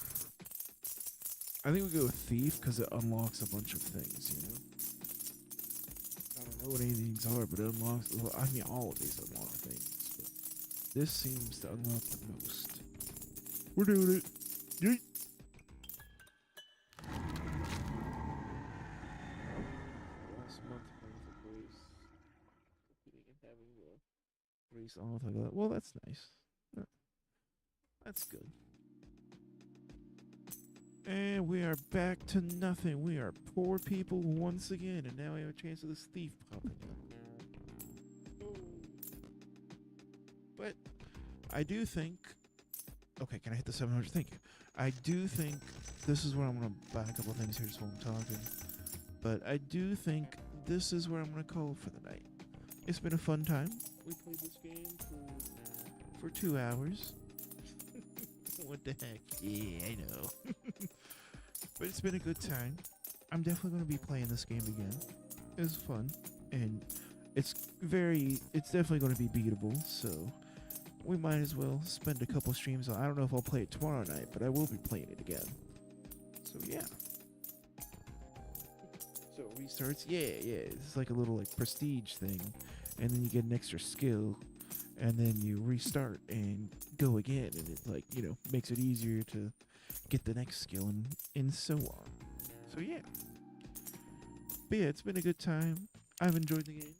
I think we go with thief because it unlocks a bunch of things, you know? I don't know what any of these are, but it unlocks, well, I mean, all of these unlock things, but this seems to unlock the most. We're doing it. Yeet. Last month playing for Grace. Competing and having Grace off like that. Well, that's nice. That's good. And we are back to nothing. We are poor people once again, and now we have a chance of this thief popping up. But I do think. Okay, can I hit the 700? Thank you. I do think this is where I'm gonna buy a couple things here just while I'm talking. But I do think this is where I'm gonna call for the night. It's been a fun time. We played this game for 2 hours. What the heck? Yeah, I know. But it's been a good time. I'm definitely going to be playing this game again. It was fun. And it's definitely going to be beatable. So we might as well spend a couple streams on. I don't know if I'll play it tomorrow night, but I will be playing it again. So yeah. So it restarts. Yeah. It's like a little like prestige thing. And then you get an extra skill. And then you restart and go again, and it, like, you know, makes it easier to get the next skill and so on. So yeah. But yeah, it's been a good time. I've enjoyed the game.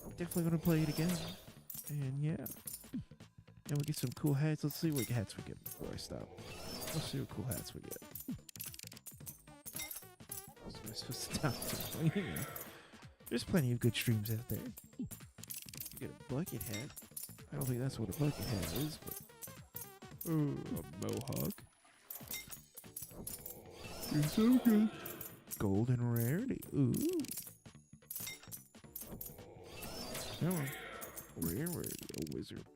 I'm definitely gonna play it again. And yeah. And we get some cool hats. Let's see what hats we get before I stop. Let's see what cool hats we get. What am I supposed to stop doing? There's plenty of good streams out there. Get a bucket hat. I don't think that's what a bucket hat is, but a mohawk. You're so good. Golden rarity. Ooh. Come on. Rarity. A wizard.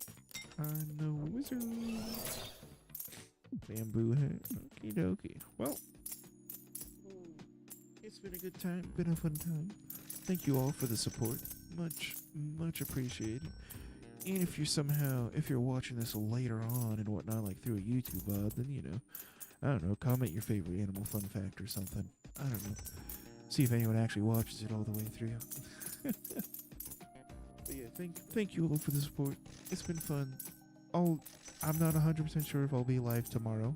I'm the wizard. Bamboo hat. Okie dokie. Well, it's been a good time. Been a fun time. Thank you all for the support. Much appreciated. And if you're watching this later on and whatnot, like through a YouTube VOD, then, you know, I don't know, comment your favorite animal fun fact or something. I don't know. See if anyone actually watches it all the way through. But yeah, thank you all for the support. It's been fun. I'm not 100% sure if I'll be live tomorrow.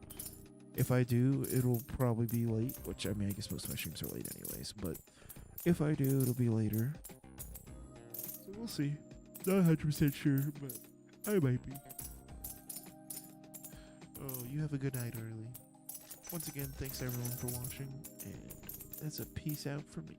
If I do, it'll probably be late, which, I mean, I guess most of my streams are late anyways, but if I do, it'll be later. So we'll see. Not 100% sure, but I might be. Oh, you have a good night, Early. Once again, thanks everyone for watching, and that's a peace out for me.